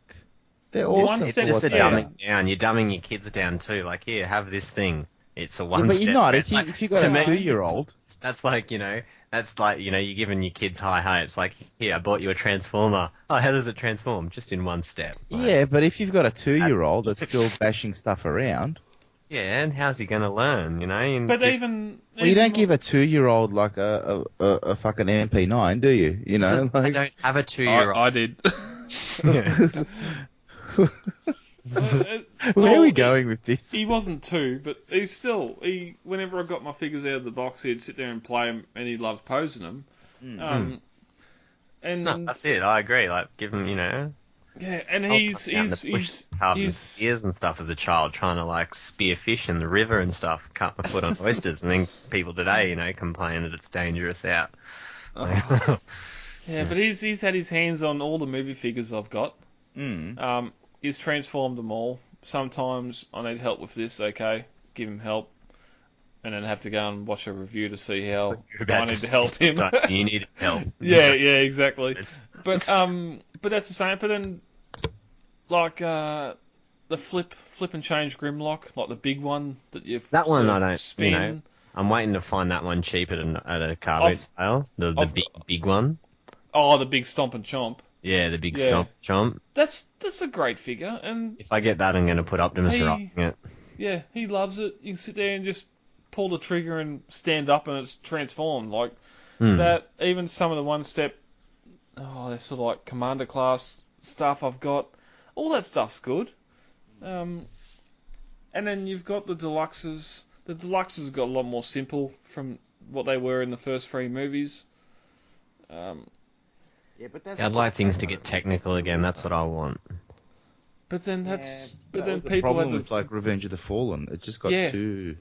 they're One awesome. step- It's just a Yeah. dumbing down. You're dumbing your kids down too. Like, here, have this thing. It's a one Yeah, but step. you're not. It's If you got to a me, 2-year-old, That's like, you're giving your kids high hopes. Like, here, I bought you a Transformer. Oh, how does it transform? Just in one step. Like, yeah, but if you've got a 2-year-old that's still bashing stuff around, Yeah, and how's he going to learn, you know? And But even you don't give a 2-year-old like a fucking MP9, do you? You know, I like, don't have a 2-year-old. I did. where are we going with this? He wasn't 2, but whenever I got my figures out of the box, he'd sit there and play them, and he loves posing them. And No, that's it. I agree. Like, give him, you know. Yeah, and He's spears and stuff as a child, trying to like spear fish in the river and stuff, cut my foot on oysters, and then people today, you know, complain that it's dangerous out. Yeah, but he's had his hands on all the movie figures I've got. He's transformed them all. Sometimes I need help with this, okay, give him help, and then have to go and watch a review to see how I need to help him. You need help. Yeah, exactly. But that's the same. But then, like the flip and change Grimlock, like the big one that you've one I don't spin. You know, I'm waiting to find that one cheap at a car boot sale. The big one. Oh, the big Stomp and Chomp. Yeah, the big Stomp Chomp. That's a great figure, and if I get that, I'm going to put Optimus rocking it. Yeah, he loves it. You can sit there and just pull the trigger and stand up, and it's transformed like that. Even some of the one-step, they're sort of like commander class stuff I've got. All that stuff's good. And then you've got the deluxes. The deluxes got a lot more simple from what they were in the first 3 movies. I'd like things to get technical again. That's what I want. But then that was the people problem had with like Revenge of the Fallen. It just got too.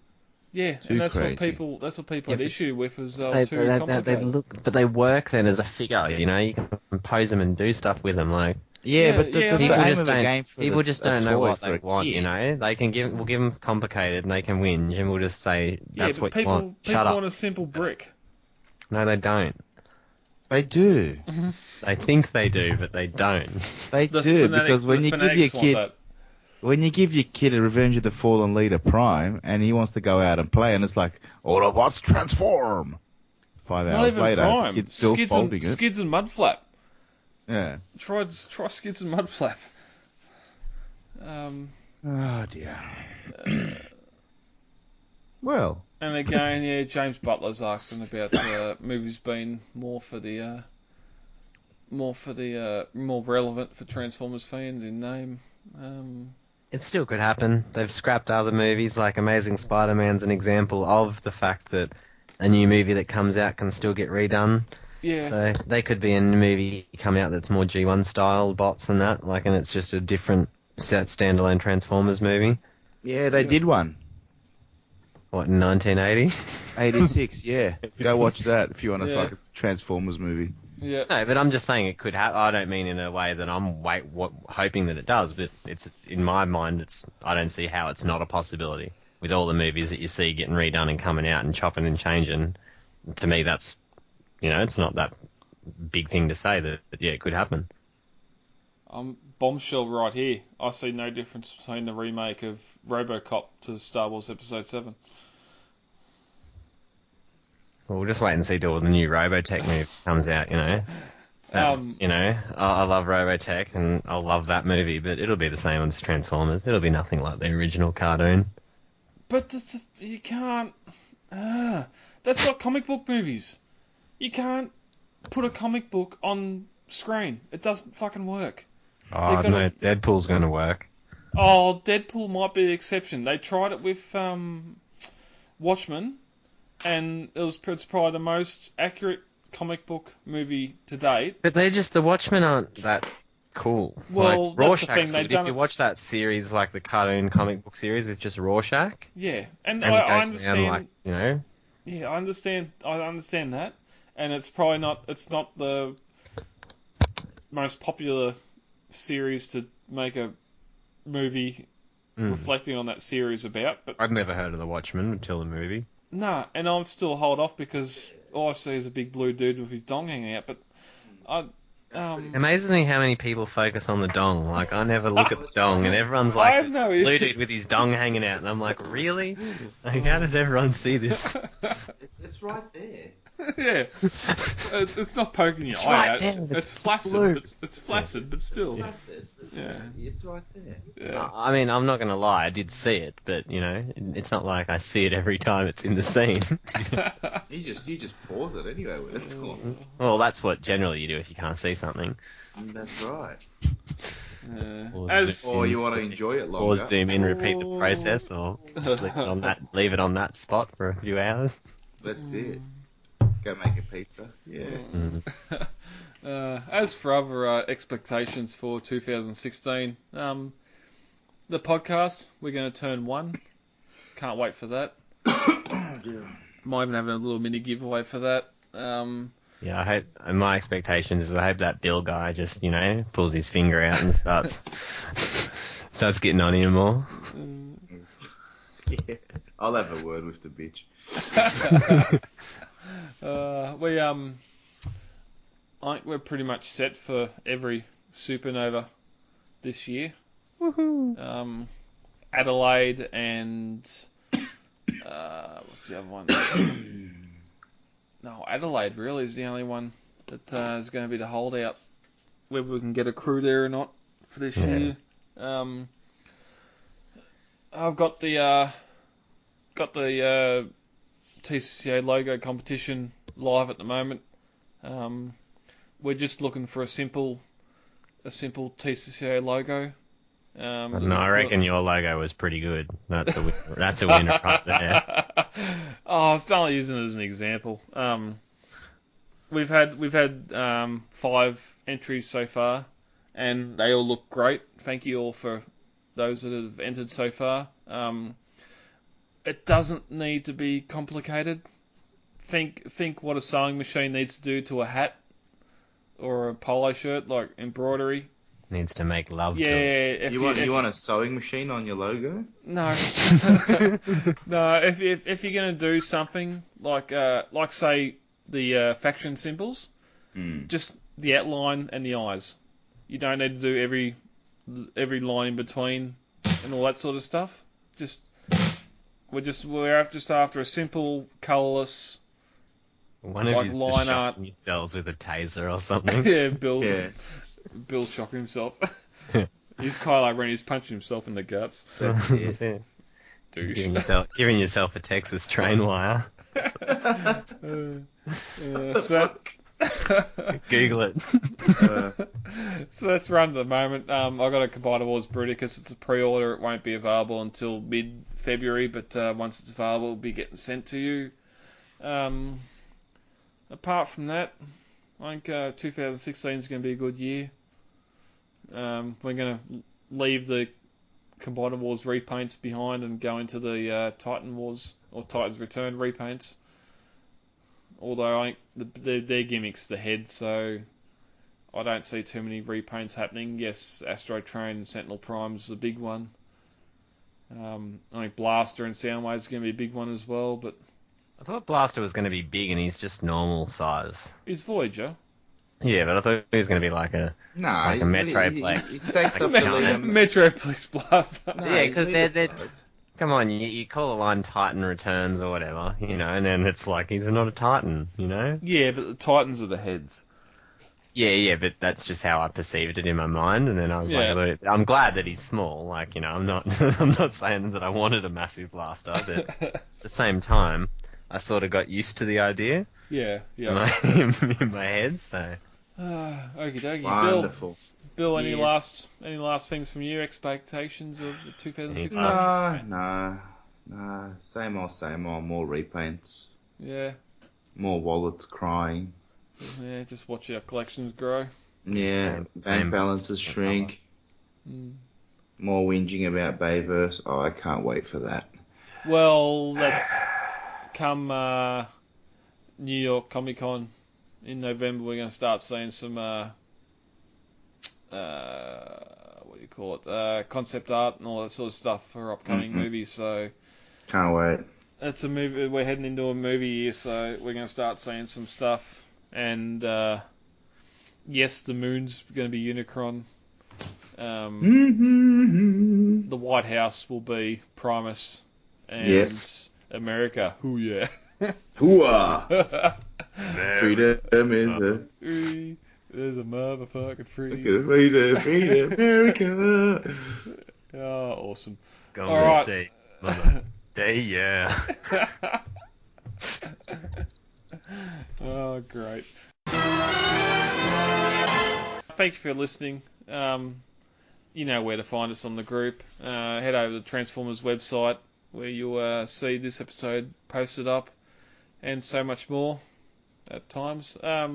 Yeah, too and that's crazy. what people had issue with was too They complicated. but they work then as a figure. You know, you can pose them and do stuff with them. Like But the people aim just of the don't. game for People just don't know what they want. Kid. You know, we'll give them complicated, and they can whinge, and we'll just say that's what you want. Shut People up. want a simple brick. No, they don't. They do. They think they do, but they don't. They do because when you give your kid a Revenge of the Fallen leader Prime, and he wants to go out and play, and it's like Autobots transform. 5 hours later, the kid's still folding it. Skids and Mudflap. Yeah. Try Skids and Mudflap. Oh dear. Well. And again, James Butler's asking about movies being more relevant for Transformers fans in name. It still could happen. They've scrapped other movies, like Amazing Spider-Man's an example of the fact that a new movie that comes out can still get redone. Yeah. So they could be a new movie come out that's more G1 style bots and that, like, and it's just a different standalone Transformers movie. Yeah, they did one. What, in 1980? 86, yeah. Go watch that if you want a fucking Transformers movie. Yeah. No, but I'm just saying it could happen. I don't mean in a way that I'm hoping that it does, but it's in my mind. I don't see how it's not a possibility with all the movies that you see getting redone and coming out and chopping and changing. To me, that's it's not that big thing to say that it could happen. Bombshell right here. I see no difference between the remake of RoboCop to Star Wars Episode 7. Well, we'll just wait and see till the new Robotech movie comes out, That's, I love Robotech and I'll love that movie, but it'll be the same as Transformers. It'll be nothing like the original cartoon. But you can't... that's like comic book movies. You can't put a comic book on screen. It doesn't fucking work. Oh, no, Deadpool's going to work. Oh, Deadpool might be the exception. They tried it with Watchmen, and it's probably the most accurate comic book movie to date. But the Watchmen aren't that cool. Well, like, that's the thing. If you watch that series, like the cartoon comic book series, with just Rorschach. Yeah, and I understand. Yeah, I understand that, and it's probably not. It's not the most popular series to make a movie reflecting on that series about. But I've never heard of the Watchmen until the movie. Nah, and I'm still hold off because all I see is a big blue dude with his dong hanging out. But It amazes me how many people focus on the dong. Like, I never look at the dong, and everyone's like, this blue dude with his dong hanging out, and I'm like, really? Like, how does everyone see this? It's right there. Yeah, it's not poking your eye out. It's flaccid. It's flaccid, but still. Yeah. It's right there. Yeah. I mean, I'm not going to lie, I did see it, but, you know, it's not like I see it every time it's in the scene. You just pause it anyway when it's on. Well, that's what generally you do if you can't see something. That's right. As Or you want to enjoy it longer. Or zoom in, repeat the process, or just leave it on that spot for a few hours. That's it. Go make a pizza. Yeah. As for other expectations for 2016, the podcast, we're going to turn 1. Can't wait for that. Might even have a little mini giveaway for that. Yeah, I hope. And my expectations is I hope that Bill guy just, you know, pulls his finger out and starts getting on him more. Yeah. I'll have a word with the bitch. I think we're pretty much set for every supernova this year. Adelaide and what's the other one? No, Adelaide really is the only one that is going to be the holdout. Whether we can get a crew there or not for this year. I've got the TCCA logo competition live at the moment. We're just looking for a simple TCCA logo. No, I reckon your logo was pretty good. That's a winner right there. I was only using it as an example. We've had 5 entries so far, and they all look great. Thank you all for those that have entered so far. It doesn't need to be complicated. Think what a sewing machine needs to do to a hat or a polo shirt, like embroidery. Needs to make love to Yeah, it. You want a sewing machine on your logo? No, no. If you're gonna do something like say the faction symbols, just the outline and the eyes. You don't need to do every line in between and all that sort of stuff. We're just after a simple, colourless. One of like you's line just art. shocking yourselves with a taser or something. Yeah, Bill. Yeah. Bill shocking himself. He's Kylo Ren. He's punching himself in the guts. That's it. Douche. Giving yourself a Texas train wire. So Google it. so that's run at the moment. I got a Combiner Wars Bruticus. It's a pre-order. It won't be available until mid-February, but once it's available, it'll be getting sent to you. Apart from that, I think 2016 is going to be a good year. We're going to leave the Combiner Wars repaints behind and go into the Titan Wars or Titans Return repaints. Although I think their gimmick's the head, so I don't see too many repaints happening. Yes, Astro Train and Sentinel Prime's the big one. I think Blaster and Soundwave's going to be a big one as well, but I thought Blaster was going to be big and he's just normal size. is Voyager? Yeah, but I thought he was going to be like a Metroplex. He stacks up Like to giant. Metroplex Blaster. Yeah, because they're come on, you call a line Titan Returns or whatever, you know, and then it's like he's not a Titan, you know. Yeah, but the Titans are the heads. Yeah, but that's just how I perceived it in my mind, and then I was Yeah. like, I'm glad that he's small. Like, you know, I'm not saying that I wanted a massive blaster, but at the same time, I sort of got used to the idea Yeah. in my head. So Okie dokie. Wonderful. Bill, any Yes. last things from you? Expectations of 2016? Nah. Same old. More repaints. Yeah. More wallets crying. Yeah, just watch our collections grow. Yeah. Same Bank balances shrink. Mm. More whinging about Bayverse. Oh, I can't wait for that. Well, let's come New York Comic Con in November. We're going to start seeing some what do you call it? Concept art and all that sort of stuff for upcoming movies. So Can't wait. it's a movie. We're heading into a movie year, so we're going to start seeing some stuff. And yes, the moon's going to be Unicron. The White House will be Primus, and Yes. America. Ooh yeah. Hooah! Freedom is a... There's a motherfucking free. Freedom, America. Oh, awesome. Go All and right. see. Mother day, yeah. Oh, great. Thank you for listening. You know where to find us on the group. Head over to the Transformers website where you'll see this episode posted up and so much more at times. That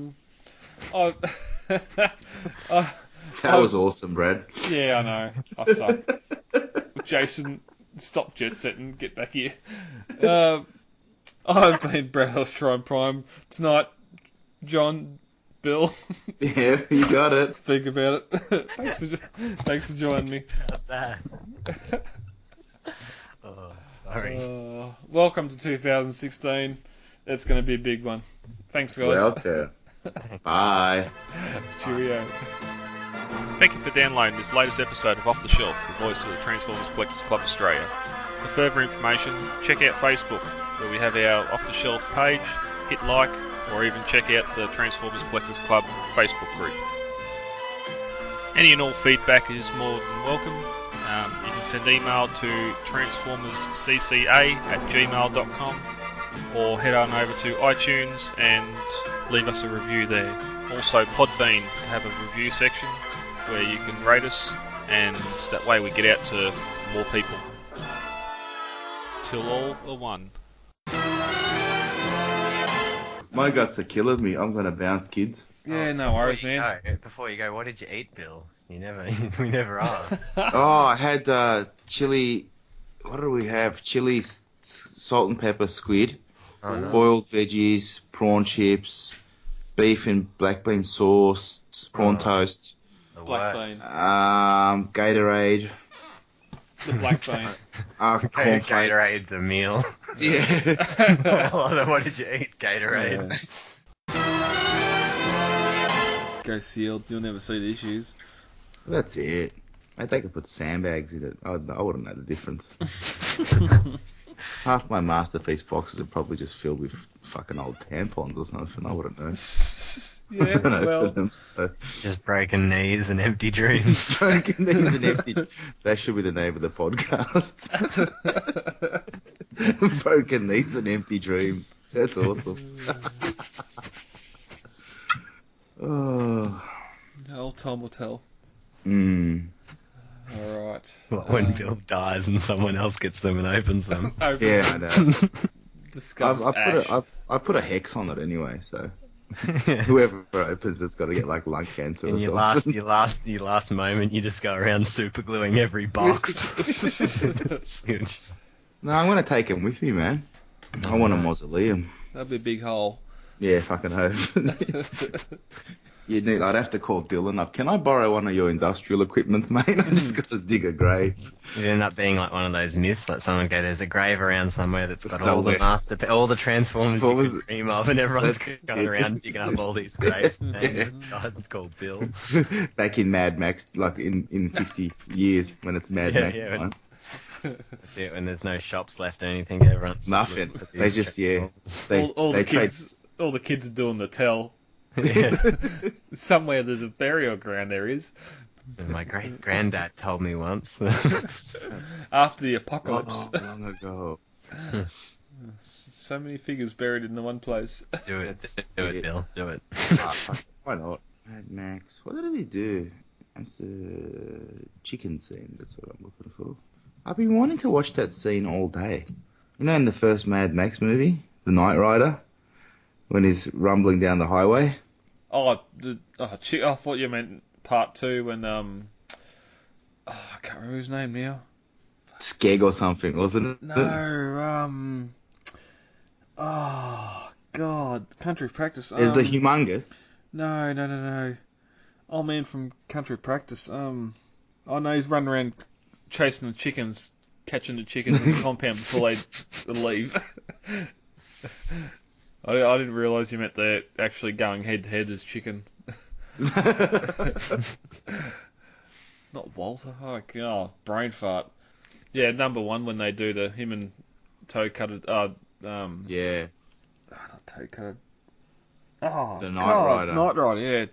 was awesome, Brad. Yeah, I know. I suck. Jason, stop jet setting. Get back here. I've been Brad Australian Prime. Tonight, John, Bill. Yeah, you got it. Think about it. Thanks for joining me. Not bad. Oh, sorry. Welcome to 2016. It's going to be a big one. Thanks, guys. Well, okay. Bye. Cheerio. Thank you for downloading this latest episode of Off the Shelf, the voice of the Transformers Collectors Club Australia. For further information, check out Facebook, where we have our Off the Shelf page, hit like, or even check out the Transformers Collectors Club Facebook group. Any and all feedback is more than welcome. You can send email to transformerscca@gmail.com or head on over to iTunes and leave us a review there. Also Podbean have a review section where you can rate us, and that way we get out to more people. Till all are one. My guts are killing me. I'm gonna bounce, kids. Yeah, no worries, man. Before you go, what did you eat, Bill? We never are. Oh, I had chili. What do we have? Chili, salt and pepper squid, boiled veggies, prawn chips, beef and black bean sauce, prawn toast, Black bean. Gatorade. The black bean. Cornflakes. Gatorade's the meal. Yeah. What did you eat? Gatorade. Go sealed. You'll never see the issues. That's it. Mate, they could put sandbags in it. I wouldn't know the difference. Half my masterpiece boxes are probably just filled with fucking old tampons or something. I wouldn't know. Yeah, well. Them, so. Just breaking knees and empty dreams. Broken knees and empty. That should be the name of the podcast. Broken knees and empty dreams. That's awesome. Oh. Old time will tell. Alright. When Bill dies and someone else gets them and opens them. Yeah, I know. Discuss Ash. I put a hex on it anyway, so whoever opens it's got to get like lung cancer or In something. your last moment, you just go around super gluing every box. It's huge. No, I'm gonna take him with me, man. I want a mausoleum. That'd be a big hole. Yeah, fucking hope. I'd have to call Dylan up. Can I borrow one of your industrial equipments, mate? I just got to dig a grave. It'd end up being like one of those myths, like someone would go, there's a grave around somewhere that's got Somewhere. all the Transformers What you was could it? dream of, and everyone's That's going it. around digging up all these graves. Names. Guys called Bill. Back in Mad Max, like in 50 years when it's Mad Yeah, Max yeah, time. That's it, when there's no shops left or anything, everyone's Nothing. looking for They these just, Transformers. All they the kids. All the kids are doing the tell. Yeah. Somewhere there's a burial ground. There is. And my great granddad told me once. After the apocalypse. Long ago. So many figures buried in the one place. Do it, Bill. Do it. Why not? Mad Max. What did he do? That's a chicken scene. That's what I'm looking for. I've been wanting to watch that scene all day. You know, in the first Mad Max movie, The Knight Rider, when he's rumbling down the highway. I thought you meant part 2 when I can't remember his name now. Skeg or something, wasn't it? No, oh God, Country Practice. Is the Humongous? No. Oh man, from Country Practice. Oh no, he's running around chasing the chickens, catching the chickens in the compound before they leave. I didn't realise you meant they're actually going head to head as chicken. Not Walter. Oh god, brain fart. Yeah, number 1 when they do him and toe cutter. Yeah. Not toe cutter. Oh, The Knight God, Rider. Knight Rider, yeah,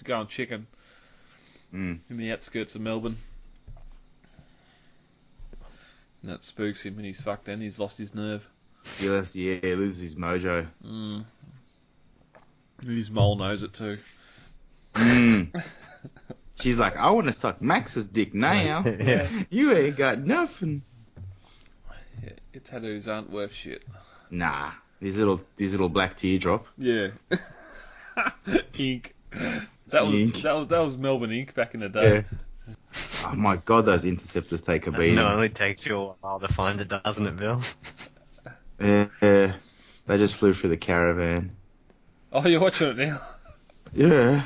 going chicken Mm. in the outskirts of Melbourne. And that spooks him, and he's fucked. Then he's lost his nerve. He loses his mojo. And his mole knows it too. Mm. She's like, I want to suck Max's dick now. Yeah. You ain't got nothing. Yeah, your tattoos aren't worth shit. Nah, his little black teardrop. Yeah. Ink. That was Melbourne Ink back in the day. Yeah. Oh my god, those interceptors take a beating. No, it only takes you a while to find it, doesn't it, Bill? Yeah, they just flew through the caravan. Oh, you're watching it now? Yeah.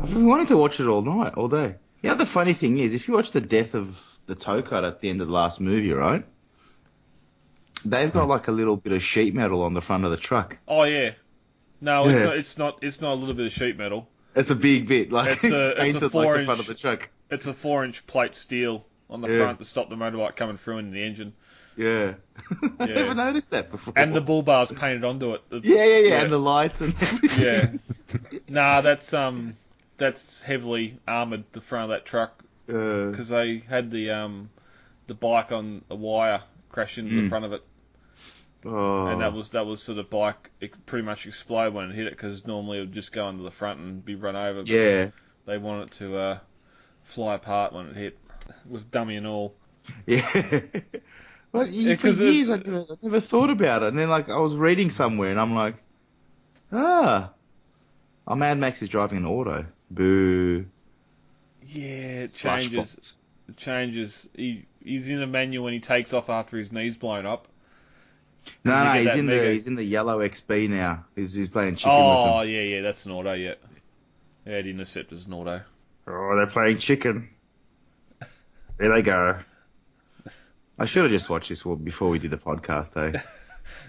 I've been wanting to watch it all night, all day. You know, the funny thing is, if you watch the death of the toe cut at the end of the last movie, right? They've got like a little bit of sheet metal on the front of the truck. Oh yeah. No, Yeah. it's not a little bit of sheet metal. It's a big bit, like It's a painted like 4-inch the front of the truck. It's a 4-inch plate steel on the Yeah. front to stop the motorbike coming through into the engine. Yeah. I Yeah. never noticed that before. And the bull bars painted onto it. Yeah, and the lights and everything. Yeah. Nah, that's heavily armoured, the front of that truck, because they had the bike on a wire crash into the front of it, Oh. and that was sort of bike. It pretty much explode when it hit it, because normally it would just go into the front and be run over. But Yeah. they want it to fly apart when it hit, with dummy and all. Yeah. Well, for 'cause years I never thought about it, and then like I was reading somewhere, and I'm like, Mad Max is driving an auto. Boo. Yeah, it Slush changes. box. It changes. He's in a manual when he takes off after his knee's blown up. No, You get he's that in mega- he's in the yellow XB now. He's playing chicken Oh, with him. yeah, that's an auto, yeah. Yeah, the Interceptor's an auto. Oh, they're playing chicken. There they go. I should have just watched this before we did the podcast, though.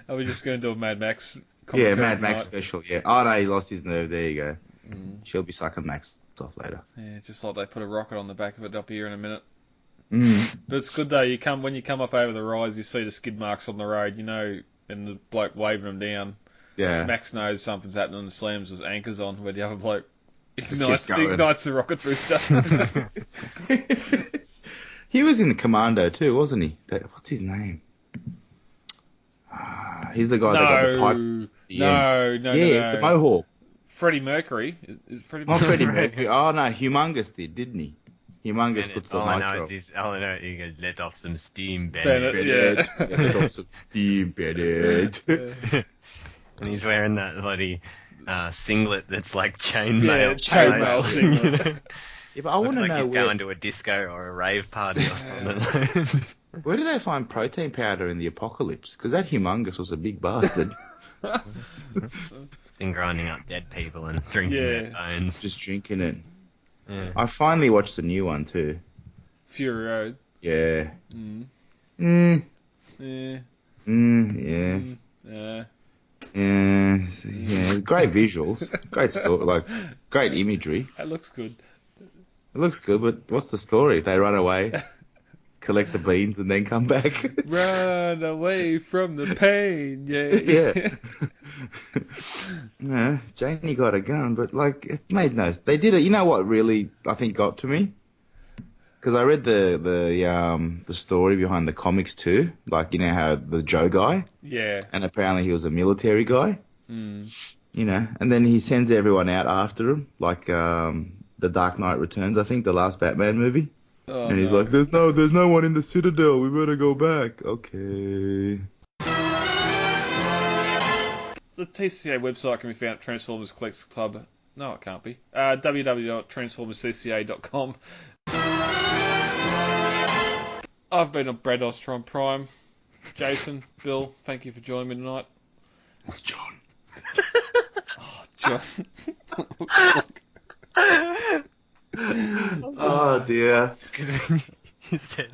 Are we just going to do a Mad Max Yeah, commentary Mad Max tonight? special, yeah. Oh, no, he lost his nerve. There you go. She'll be sucking Max off later. Yeah, just like they put a rocket on the back of it up here in a minute. Mm. But it's good, though. When you come up over the rise, you see the skid marks on the road, you know, and the bloke waving them down. Yeah. Max knows something's happening and slams his anchors on, where the other bloke keeps ignites going. the rocket booster. He was in Commando too, wasn't he? What's his name? He's the guy that got the pipe. No, Yeah, the Mohawk. Freddie Mercury. Is Freddie Not Mercury? Freddie Mercury. Oh no, Humongous didn't he? Humongous And puts the all I know nitro. is all I know is you can let off some steam, Bennett, Bennett. yeah. Bennett. Drop some steam, Bennett. And he's wearing that bloody singlet that's like chainmail. Yeah, chainmail singlet. Yeah, but I want Looks to like know he's where, going to a disco or a rave party or something. where do they find protein powder in the apocalypse? Because that Humongous was a big bastard. It's been grinding up dead people and drinking their bones. Just drinking it. Yeah. I finally watched the new one too. Fury Road. Yeah. Mm. Mm. Yeah. Mm. Yeah. Yeah. Great visuals. Great story. Like, great imagery. That looks good. It looks good, but what's the story? They run away, collect the beans, and then come back. Run away from the pain. Yeah. Yeah, Janie got a gun, but like it made no. They did it. You know what really I think got to me? Because I read the story behind the comics too. Like you know how the Joe guy, Yeah. and apparently he was a military guy. Mm. You know, and then he sends everyone out after him, like the Dark Knight Returns. I think the last Batman movie. Oh, And he's no. like, there's no one in the Citadel. We better go back. Okay. The TCA website can be found at Transformers Collectors Club. No, it can't be. www.transformerscca.com. I've been on Brad Ostrom Prime. Jason, Bill, thank you for joining me tonight. That's John. John. Oh dear. Because when you said,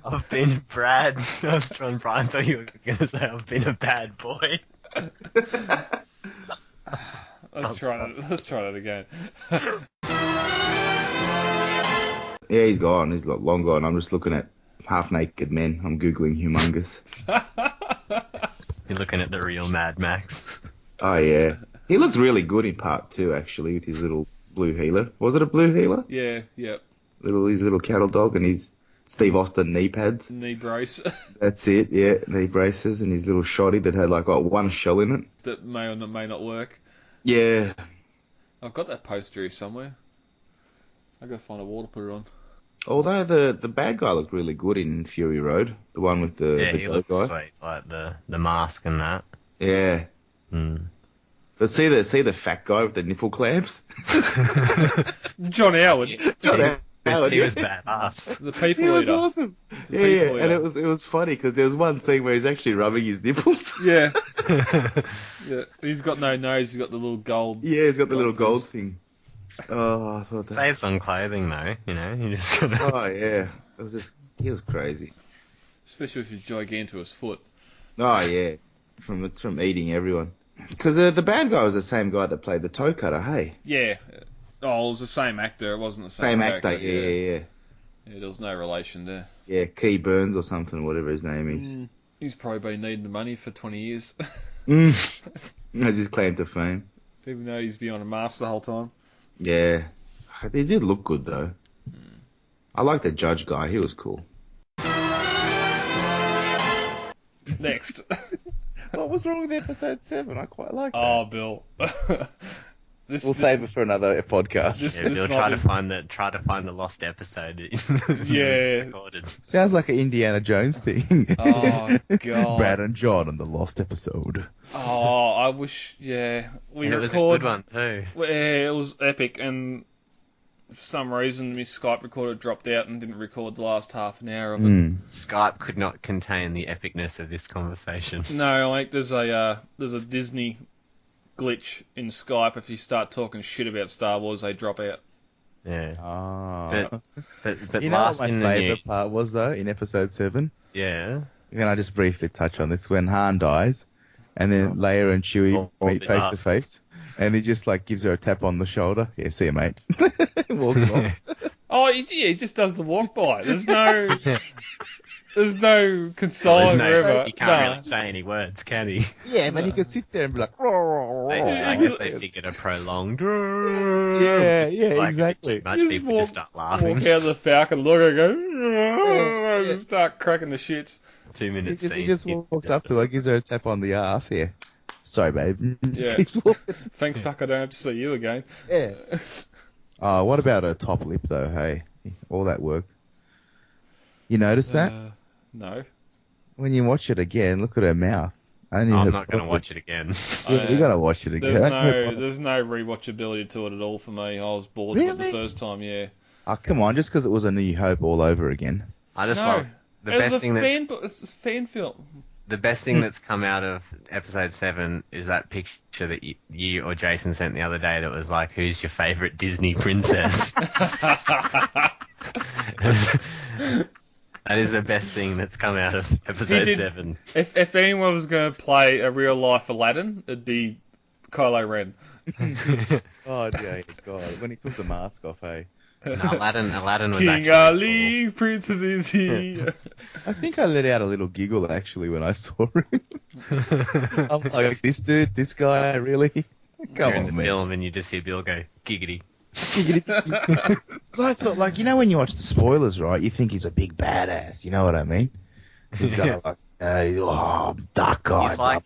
I've been Brad, I was trying to I thought you were going to say, I've been a bad boy. Let's try that again. Yeah, he's gone. He's long gone. I'm just looking at half-naked men. I'm googling Humongous. You're looking at the real Mad Max. Oh, yeah. He looked really good in part 2, actually, with his little blue healer. Was it a blue healer? Yeah, yeah. His little cattle dog and his Steve Austin knee pads. Knee brace. That's it, yeah. Knee braces and his little shotty that had, like, one shell in it. That may or may not work. Yeah. I've got that poster here somewhere. I've got to find a wall to put it on. Although the bad guy looked really good in Fury Road. The one with the he Joe looked guy. sweet, like the mask and that. Yeah. But see the fat guy with the nipple clamps? John Howard. John Howard. He was badass. The people He was eater. awesome. It's a Yeah, people and eater. it was funny because there was one scene where he's actually rubbing his nipples. Yeah. Yeah. He's got no nose, he's got the little gold. Yeah, he's got the little gold piece. thing. Oh, I thought that. Saves on clothing though, you know. You just gotta. Oh yeah, he was crazy. Especially with his gigantuous foot. Oh yeah, it's from eating everyone. Because the bad guy was the same guy that played the toe cutter. Hey, Yeah. Oh, it was the same actor, it wasn't the same actor. character. Yeah. Yeah, there was no relation there. Yeah, Key Burns or something, whatever his name is. He's probably been needing the money for 20 years. That's his claim to fame. Even though he's been on a mask the whole time. Yeah, he did look good though. I like the judge guy. He was cool. Next. What was wrong with episode 7? I quite like that. Oh, Bill. We'll save it for another podcast. Yeah, Bill, try to find the lost episode that you Yeah. recorded. Sounds like an Indiana Jones thing. Oh, God. Brad and John on the lost episode. Oh, I wish, yeah. And it was a good one too. Yeah, it was epic, and for some reason, my Skype recorder dropped out and didn't record the last half an hour of it. Skype could not contain the epicness of this conversation. No, like there's a Disney glitch in Skype. If you start talking shit about Star Wars, they drop out. Yeah. Oh. But You know last what in my the favourite news, part was, though, in episode 7? yeah. Can I just briefly touch on this? When Han dies, and then Leia and Chewie meet face to face, and he just, like, gives her a tap on the shoulder. Yeah, see you, mate. Walks off. Oh, he just does the walk by. There's no... There's no consoling wherever. He can't really say any words, can he? Yeah, but he could sit there and be like... I guess they figured a prolonged... Yeah, exactly. Much people just start laughing. Walk out of the Falcon, look and go... Just start cracking the shits. 2 minutes He just walks up to her, gives her a tap on the ass. Yeah. Sorry, babe. Just keeps walking. Thank fuck I don't have to see you again. Yeah. Oh, what about her top lip, though, hey? All that work. You notice that? No. When you watch it again, look at her mouth. I'm not going to watch it again. You're going to watch it again. There's no rewatchability to it at all for me. I was bored with it the first time, yeah. Oh, come on, just because it was A New Hope all over again. I just No. like the It was best a thing it's a fan film. the best thing that's come out of episode 7 is that picture that you or Jason sent the other day that was like, who's your favourite Disney princess? That is the best thing that's come out of episode 7. If anyone was going to play a real life Aladdin, it'd be Kylo Ren. Oh, dear God. When he took the mask off, hey. No, Aladdin was King actually Ali, cool. Princess is he. I think I let out a little giggle, actually, when I saw him. I'm like, this dude, this guy, really? Come You're in on, the man. film and you just hear Bill go, giggity. So I thought, like, you know, when you watch the spoilers, right, you think he's a big badass. You know what I mean? He's got like, dark guy.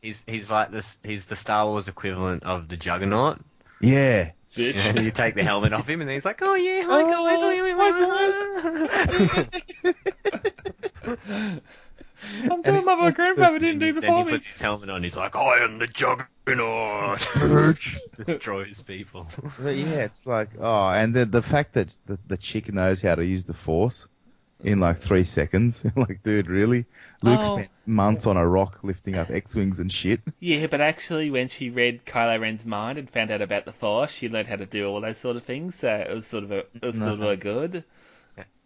He's the Star Wars equivalent of the Juggernaut. Yeah. Bitch. You take the helmet off him and then he's like, oh yeah, hi guys. I'm doing what my grandfather didn't do Then before he me. puts his helmet on, he's like, I am the Juggernaut. Destroys people. But yeah, it's like, oh, and the fact that the chick knows how to use the Force in like 3 seconds. Like, dude, really? Luke spent months on a rock lifting up X-Wings and shit. Yeah, but actually when she read Kylo Ren's mind and found out about the Force, she learned how to do all those sort of things, so it was sort of a good.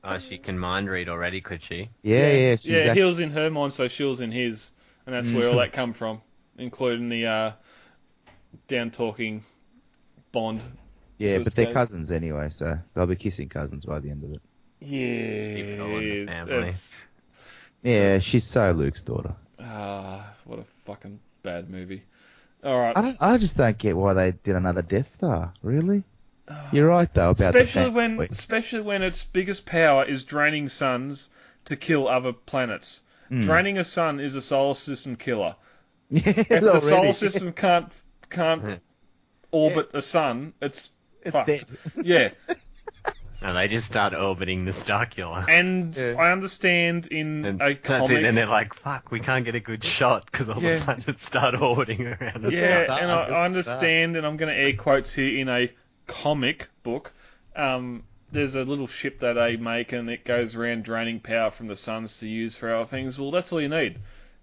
Oh, she can mind read already, could she? Yeah. Yeah, he was in her mind, so she was in his, and that's where all that come from, including the down-talking Bond. Yeah, but they're escape. cousins anyway, so they'll be kissing cousins by the end of it. Keep it all in the Yeah, family. Yeah, she's so Luke's daughter. what a fucking bad movie. All right. I just don't get why they did another Death Star. Really? You're right though about especially when its biggest power is draining suns to kill other planets. Draining a sun is a solar system killer. If the solar system can't orbit a sun, it's fucked. dead. Yeah. No, they just start orbiting the Star Killer. And I understand in a That's comic... it, and they're like, fuck, we can't get a good shot because all the planets start orbiting around the Yeah, star. and I understand, and I'm going to air quotes here, in a comic book, there's a little ship that they make and it goes around draining power from the suns to use for other things. Well, that's all you need.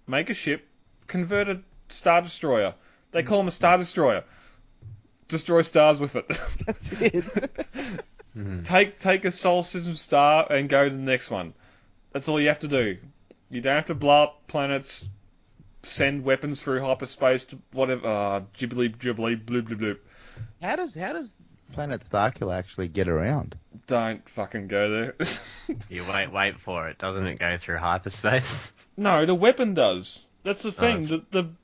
Make a ship, convert a Star Destroyer. They call them a Star Destroyer. Destroy stars with it. That's it. Take a solar system star and go to the next one. That's all you have to do. You don't have to blow up planets, send weapons through hyperspace to whatever. Jibbly, bloop, bloop, bloop. How does Planet Starkiller actually get around? Don't fucking go there. You wait for it. Doesn't it go through hyperspace? No, the weapon does. That's the thing.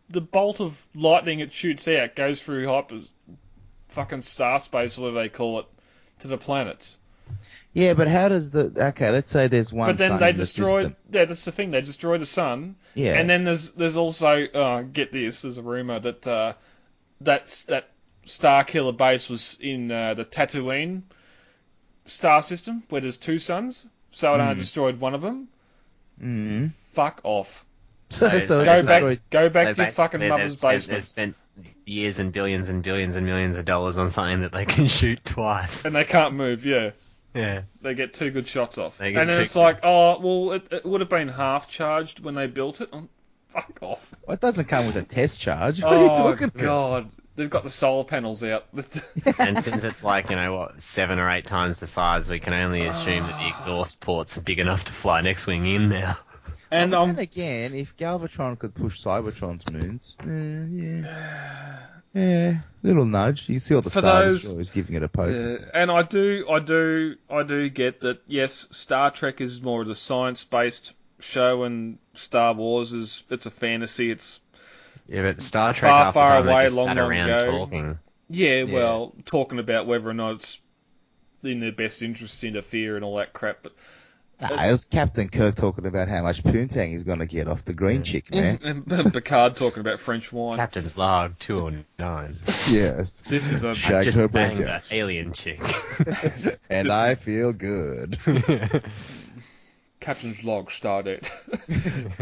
The bolt of lightning it shoots out goes through fucking star space, whatever they call it, to the planets. Yeah, but how does okay, let's say there's one But then sun they in the destroyed... system. Yeah, that's the thing. They destroy the sun. Yeah. And then there's also... get this. There's a rumour that that Star Killer base was in the Tatooine star system, where there's two suns. So it only destroyed one of them. Mm. Fuck off. So Go back to your fucking basically mother's basement. They've spent years and billions and billions and millions of dollars on something that they can shoot twice. And they can't move, yeah. Yeah. They get two good shots off. They And get then two- it's like, oh, well, it would have been half charged when they built it. Fuck off. Well, it doesn't come with a test charge. What are you talking about? God. They've got the solar panels out. And since it's like, 7 or 8 times the size, we can only assume that the exhaust ports are big enough to fly an X-Wing in now. And then again, if Galvatron could push Cybertron's moons, yeah, little nudge. You see all the For Star those- Destroyers giving it a poke. and I do get that. Yes, Star Trek is more of the science-based show, and Star Wars it's a fantasy. It's Yeah, but Star Trek Far, half the far time they away, just long, sat long around ago. talking. well, talking about whether or not it's in their best interest to interfere and all that crap, but. It was Captain Kirk talking about how much poontang he's going to get off the green chick, man. And Picard talking about French wine. Captain's log 209. Yes. This is a Shag Just her banged brains that out. alien chick. And I feel good. Captain's log Stardate.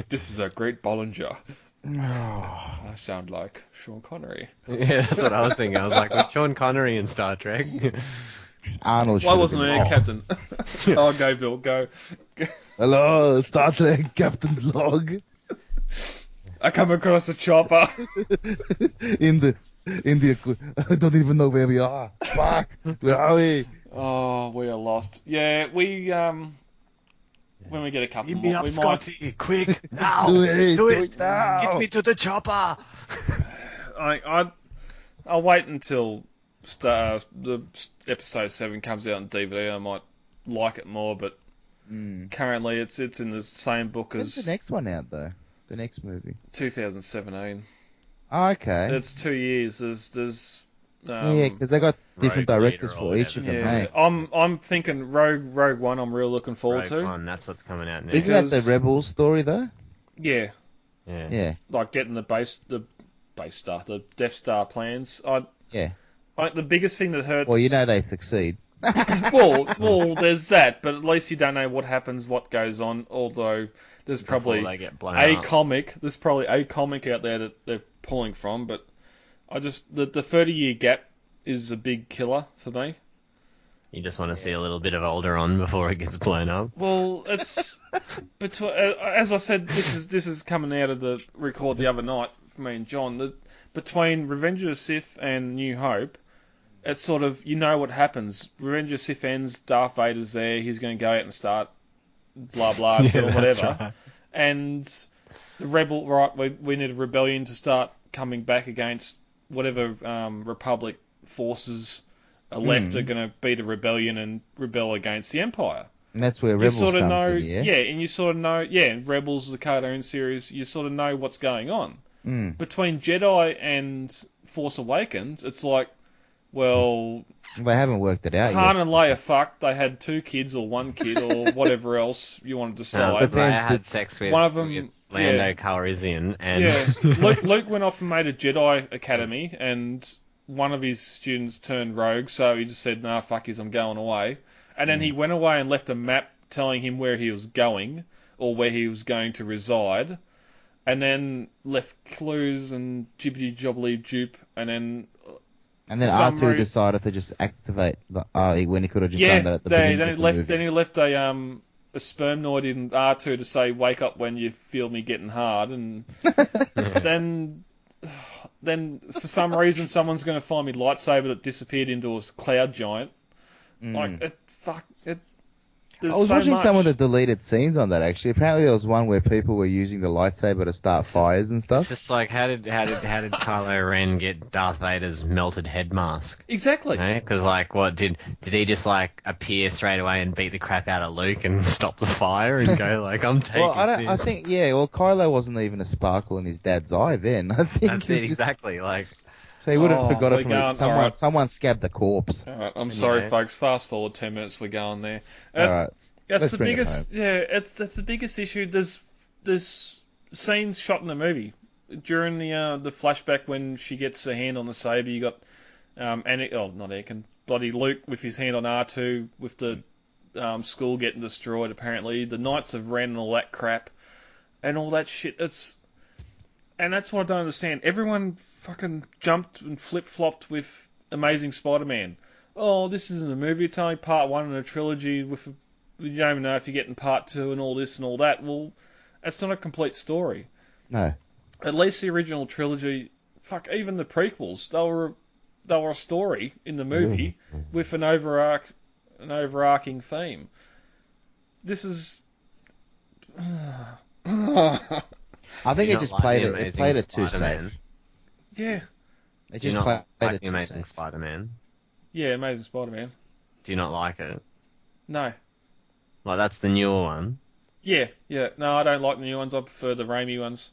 This is a great Bollinger. I sound like Sean Connery. Yeah, that's what I was thinking. I was like, with Sean Connery in Star Trek. Arnold should Why have wasn't been- there, Captain? Oh, go, Bill, go. Hello, Star Trek Captain's log. I come across a chopper. in the I don't even know where we are. Fuck, where are we? Oh, we are lost. Yeah, we when we get a couple Give more, me up, we Scotty, quick, now, Do it, do do it, it now. get me to the chopper. I'll wait until the episode 7 comes out on DVD. I might like it more, but currently it's in the same book When's as the next one out though? The next movie. 2017. Oh, okay. It's 2 years. There's Yeah, because they got different Rogue directors Leader for or each of them. yeah, Hey? I'm thinking Rogue One. I'm real looking forward Rogue to. One, that's what's coming out now. Isn't that the Because- Rebels story though? Yeah, Yeah. Yeah, like getting the Death Star plans. yeah. The biggest thing that hurts. Well, they succeed. well, there's that, but at least you don't know what happens, what goes on. Although there's probably Before they get blown a up. comic. There's probably a comic out there that they're pulling from, but the 30-year gap is a big killer for me. You just want to see a little bit of Alderaan before it gets blown up. Well, it's between, as I said, this is coming out of the record the other night for me and John. Between Revenge of the Sith and New Hope, it's sort of what happens. Revenge of the Sith ends, Darth Vader's there, he's going to go out and start blah blah Yeah, doing that's whatever, right. and the rebel we need a rebellion to start coming back against whatever Republic forces are left are going to beat a rebellion and rebel against the Empire. And that's where You Rebels sort of comes know, in, yeah? and you sort of know, Rebels, the cartoon series, you sort of know what's going on. between Jedi and Force Awakens, it's like, well, They haven't worked it out Han yet. and Leia fucked. They had 2 kids or 1 kid or whatever else you want to decide. But Leia had sex with, one of them, with Lando Calrissian, and Luke went off and made a Jedi Academy, and one of his students turned rogue, so he just said, "Nah, fuck yous, I'm going away." And then he went away and left a map telling him where he was going or where he was going to reside, and then left clues and jibbity jobbly jupe, and then. And then R2 decided to just activate when he could have just done that at the beginning of the movie. Then he left a spermnoid in R2 to say, "Wake up when you feel me getting hard," and then for some reason someone's going to find me lightsaber that disappeared into a cloud giant. There's I was so watching much. some of the deleted scenes on that actually. Apparently there was one where people were using the lightsaber to start fires and stuff. It's just like, how did Kylo Ren get Darth Vader's melted head mask? Exactly. Because what did he just like appear straight away and beat the crap out of Luke and stop the fire and go like, I'm taking this? I think Kylo wasn't even a sparkle in his dad's eye then. I think That's it, exactly. Like, so he would have got it from someone scabbed the corpse. All right, I'm sorry, folks. Fast forward 10 minutes, we're going there. All right. That's the biggest. That's the biggest issue. There's scenes shot in the movie during the flashback when she gets her hand on the saber. You got not Anakin, bloody Luke with his hand on R2 with the school getting destroyed. Apparently, the Knights of Ren and all that crap and all that shit. And that's what I don't understand. Everyone fucking jumped and flip-flopped with Amazing Spider-Man. Oh, this isn't a movie, it's only part 1 in a trilogy you don't even know if you're getting part 2 and all this and all that. Well, that's not a complete story. No. At least the original trilogy, even the prequels, they were a story in the movie with an overarching theme. This is... I think it just played it too safe. Yeah. It Do you just not played like it the too Amazing safe. Spider-Man? Yeah, Amazing Spider-Man. Do you not like it? No. Like, that's the newer one? Yeah. No, I don't like the new ones. I prefer the Raimi ones.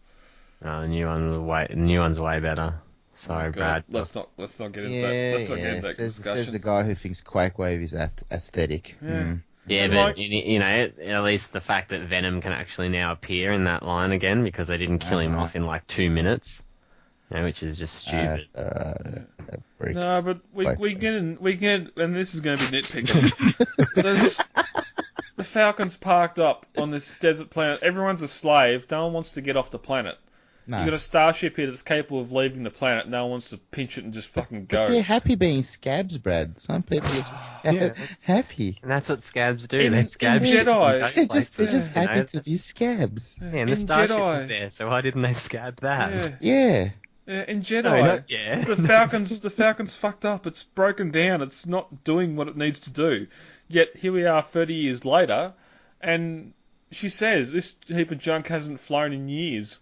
No, the new one's way better. Sorry, Brad. Let's not get into that. Let's not get into that discussion. Says the guy who thinks Quackwave is aesthetic. Yeah. Yeah, but at least the fact that Venom can actually now appear in that line again because they didn't kill him off in like 2 minutes, which is just stupid. No, but we get, and this is going to be nitpicking. The Falcon's parked up on this desert planet. Everyone's a slave. No one wants to get off the planet. No. You've got a starship here that's capable of leaving the planet. No one wants to pinch it and just fucking go. But they're happy being scabs, Brad. Some people are just happy. And that's what scabs do. They scab shit. Jedi. They're just happy to be scabs. Yeah, and the starship was there, so why didn't they scab that? Yeah. In Jedi, the Falcon's fucked up. It's broken down. It's not doing what it needs to do. Yet here we are 30 years later, and she says this heap of junk hasn't flown in years.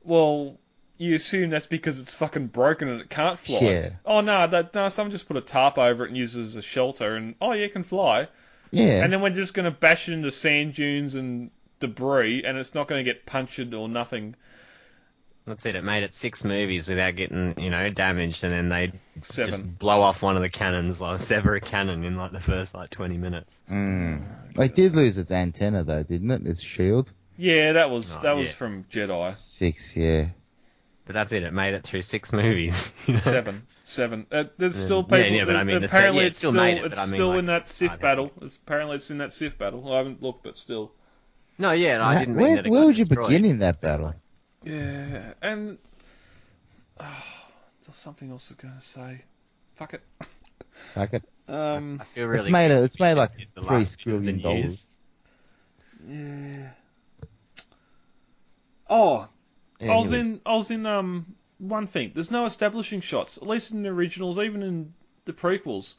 Well, you assume that's because it's fucking broken and it can't fly. Yeah. Oh no, someone just put a tarp over it and use it as a shelter, and it can fly. Yeah. And then we're just going to bash it into sand dunes and debris, and it's not going to get punctured or nothing. That's it. It made it 6 movies without getting, damaged, and then they 7. just blow off one of the cannons, like sever a cannon in like the first 20 minutes. It did lose its antenna though, didn't it? Its shield. Yeah, that was from Jedi. 6, yeah. But that's it. It made it through 6 movies. 7. There's still people. Yeah, but I mean, apparently it still made it. But it's still in that Sith battle. Apparently it's in that Sith battle. I haven't looked, but still. No, yeah, I didn't mean that it Where got would you destroyed. begin in that battle? Yeah, and there's something else I was going to say. Fuck it. Fuck it. I feel really it's made like the $3 last bit of the trillion. news. Yeah. Oh, Anyway. I was in one thing. There's no establishing shots, at least in the originals, even in the prequels.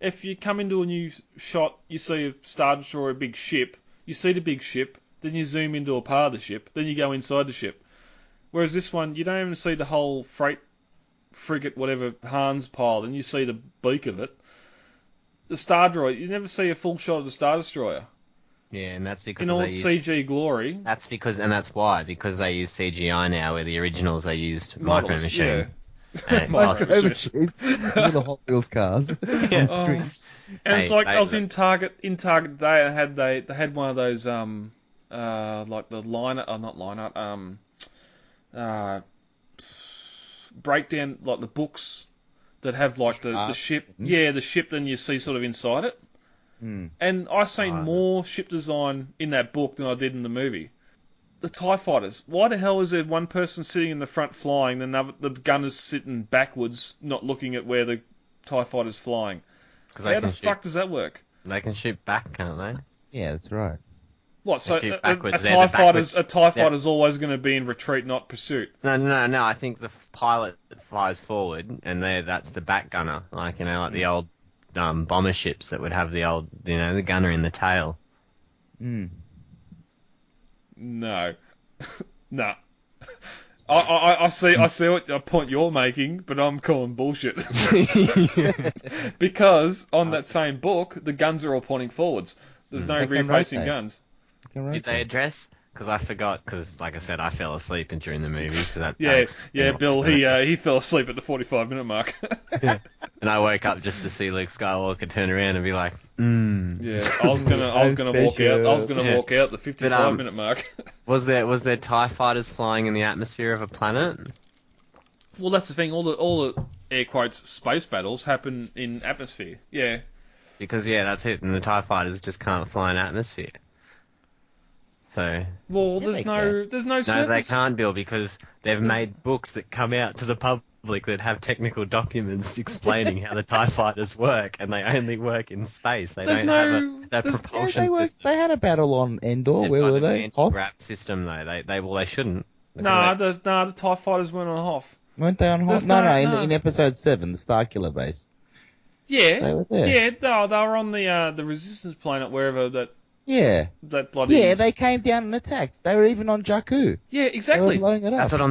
If you come into a new shot, you see a Star Destroyer, a big ship. You see the big ship, then you zoom into a part of the ship, then you go inside the ship. Whereas this one, you don't even see the whole freight frigate, whatever, Han's piled, and you see the beak of it. The Star Destroyer, you never see a full shot of the Star Destroyer. Yeah, and that's because in all they its use... CG glory. That's because they use CGI now, where the originals they used Models, micro machines. Micro machines, little Hot Wheels cars on string. And it's like I was in Target day, and they had one of those like the breakdown, like the books that have like the ship, the ship, then you see sort of inside it. And I seen more ship design in that book than I did in the movie. The TIE fighters. Why the hell is there one person sitting in the front flying, and the gunner's sitting backwards, not looking at where the TIE fighter's flying? How the fuck does that work? They can shoot back, can't they? Yeah, that's right. What, so shoot a backwards. TIE fighter's always going to be in retreat, not pursuit? No. I think the pilot flies forward, and that's the back gunner. Like, like the old bomber ships that would have the old, the gunner in the tail. No. No. I see what point you're making, but I'm calling bullshit. Because on that same book, the guns are all pointing forwards. There's no rear-facing guns. Did they address? Because I forgot. Because, like I said, I fell asleep during the movie. So Bill. He fell asleep at the 45-minute mark. And I woke up just to see Luke Skywalker turn around and be like, Yeah, I was gonna walk out. I was gonna walk out the 55-minute mark. Was there TIE fighters flying in the atmosphere of a planet? Well, that's the thing. All the air quotes space battles happen in atmosphere. Yeah. Because that's it, and the TIE fighters just can't fly in atmosphere. So. Well, there's no surface. No, they can't, Bill, because they've made books that come out to the public that have technical documents explaining how the TIE fighters work, and they only work in space. They don't have a propulsion system. They had a battle on Endor. Where were they? Anti-grav system though. They shouldn't. The TIE fighters weren't on Hoth. Weren't they on Hoth? No. In episode 7, the Starkiller base. Yeah, they were there. Yeah, they were on the Resistance planet, wherever that. Yeah. That bloody. Yeah, they came down and attacked. They were even on Jakku. Yeah, exactly. They were blowing it up. That's what I'm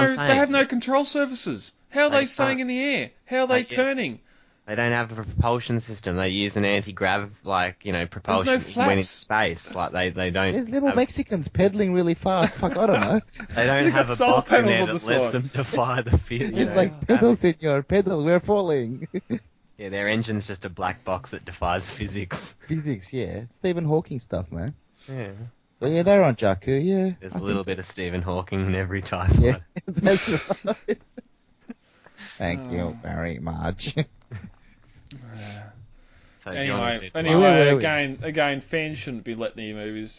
saying. They have no control surfaces. How are they staying in the air? How are they turning? They don't have a propulsion system. They use an anti-grav, propulsion when in space. Like they don't. There's little Mexicans pedaling really fast. Fuck, I don't know. They don't have a box in there that lets them defy the field. It's like pedal, senor, pedal. We're falling. Yeah, their engine's just a black box that defies physics. Physics, yeah. Stephen Hawking stuff, man. Yeah. But yeah, they're on Jakku, yeah. There's a little bit of Stephen Hawking in every type. Yeah, that's right. Thank you very much. So anyway, again, fans shouldn't be letting the movies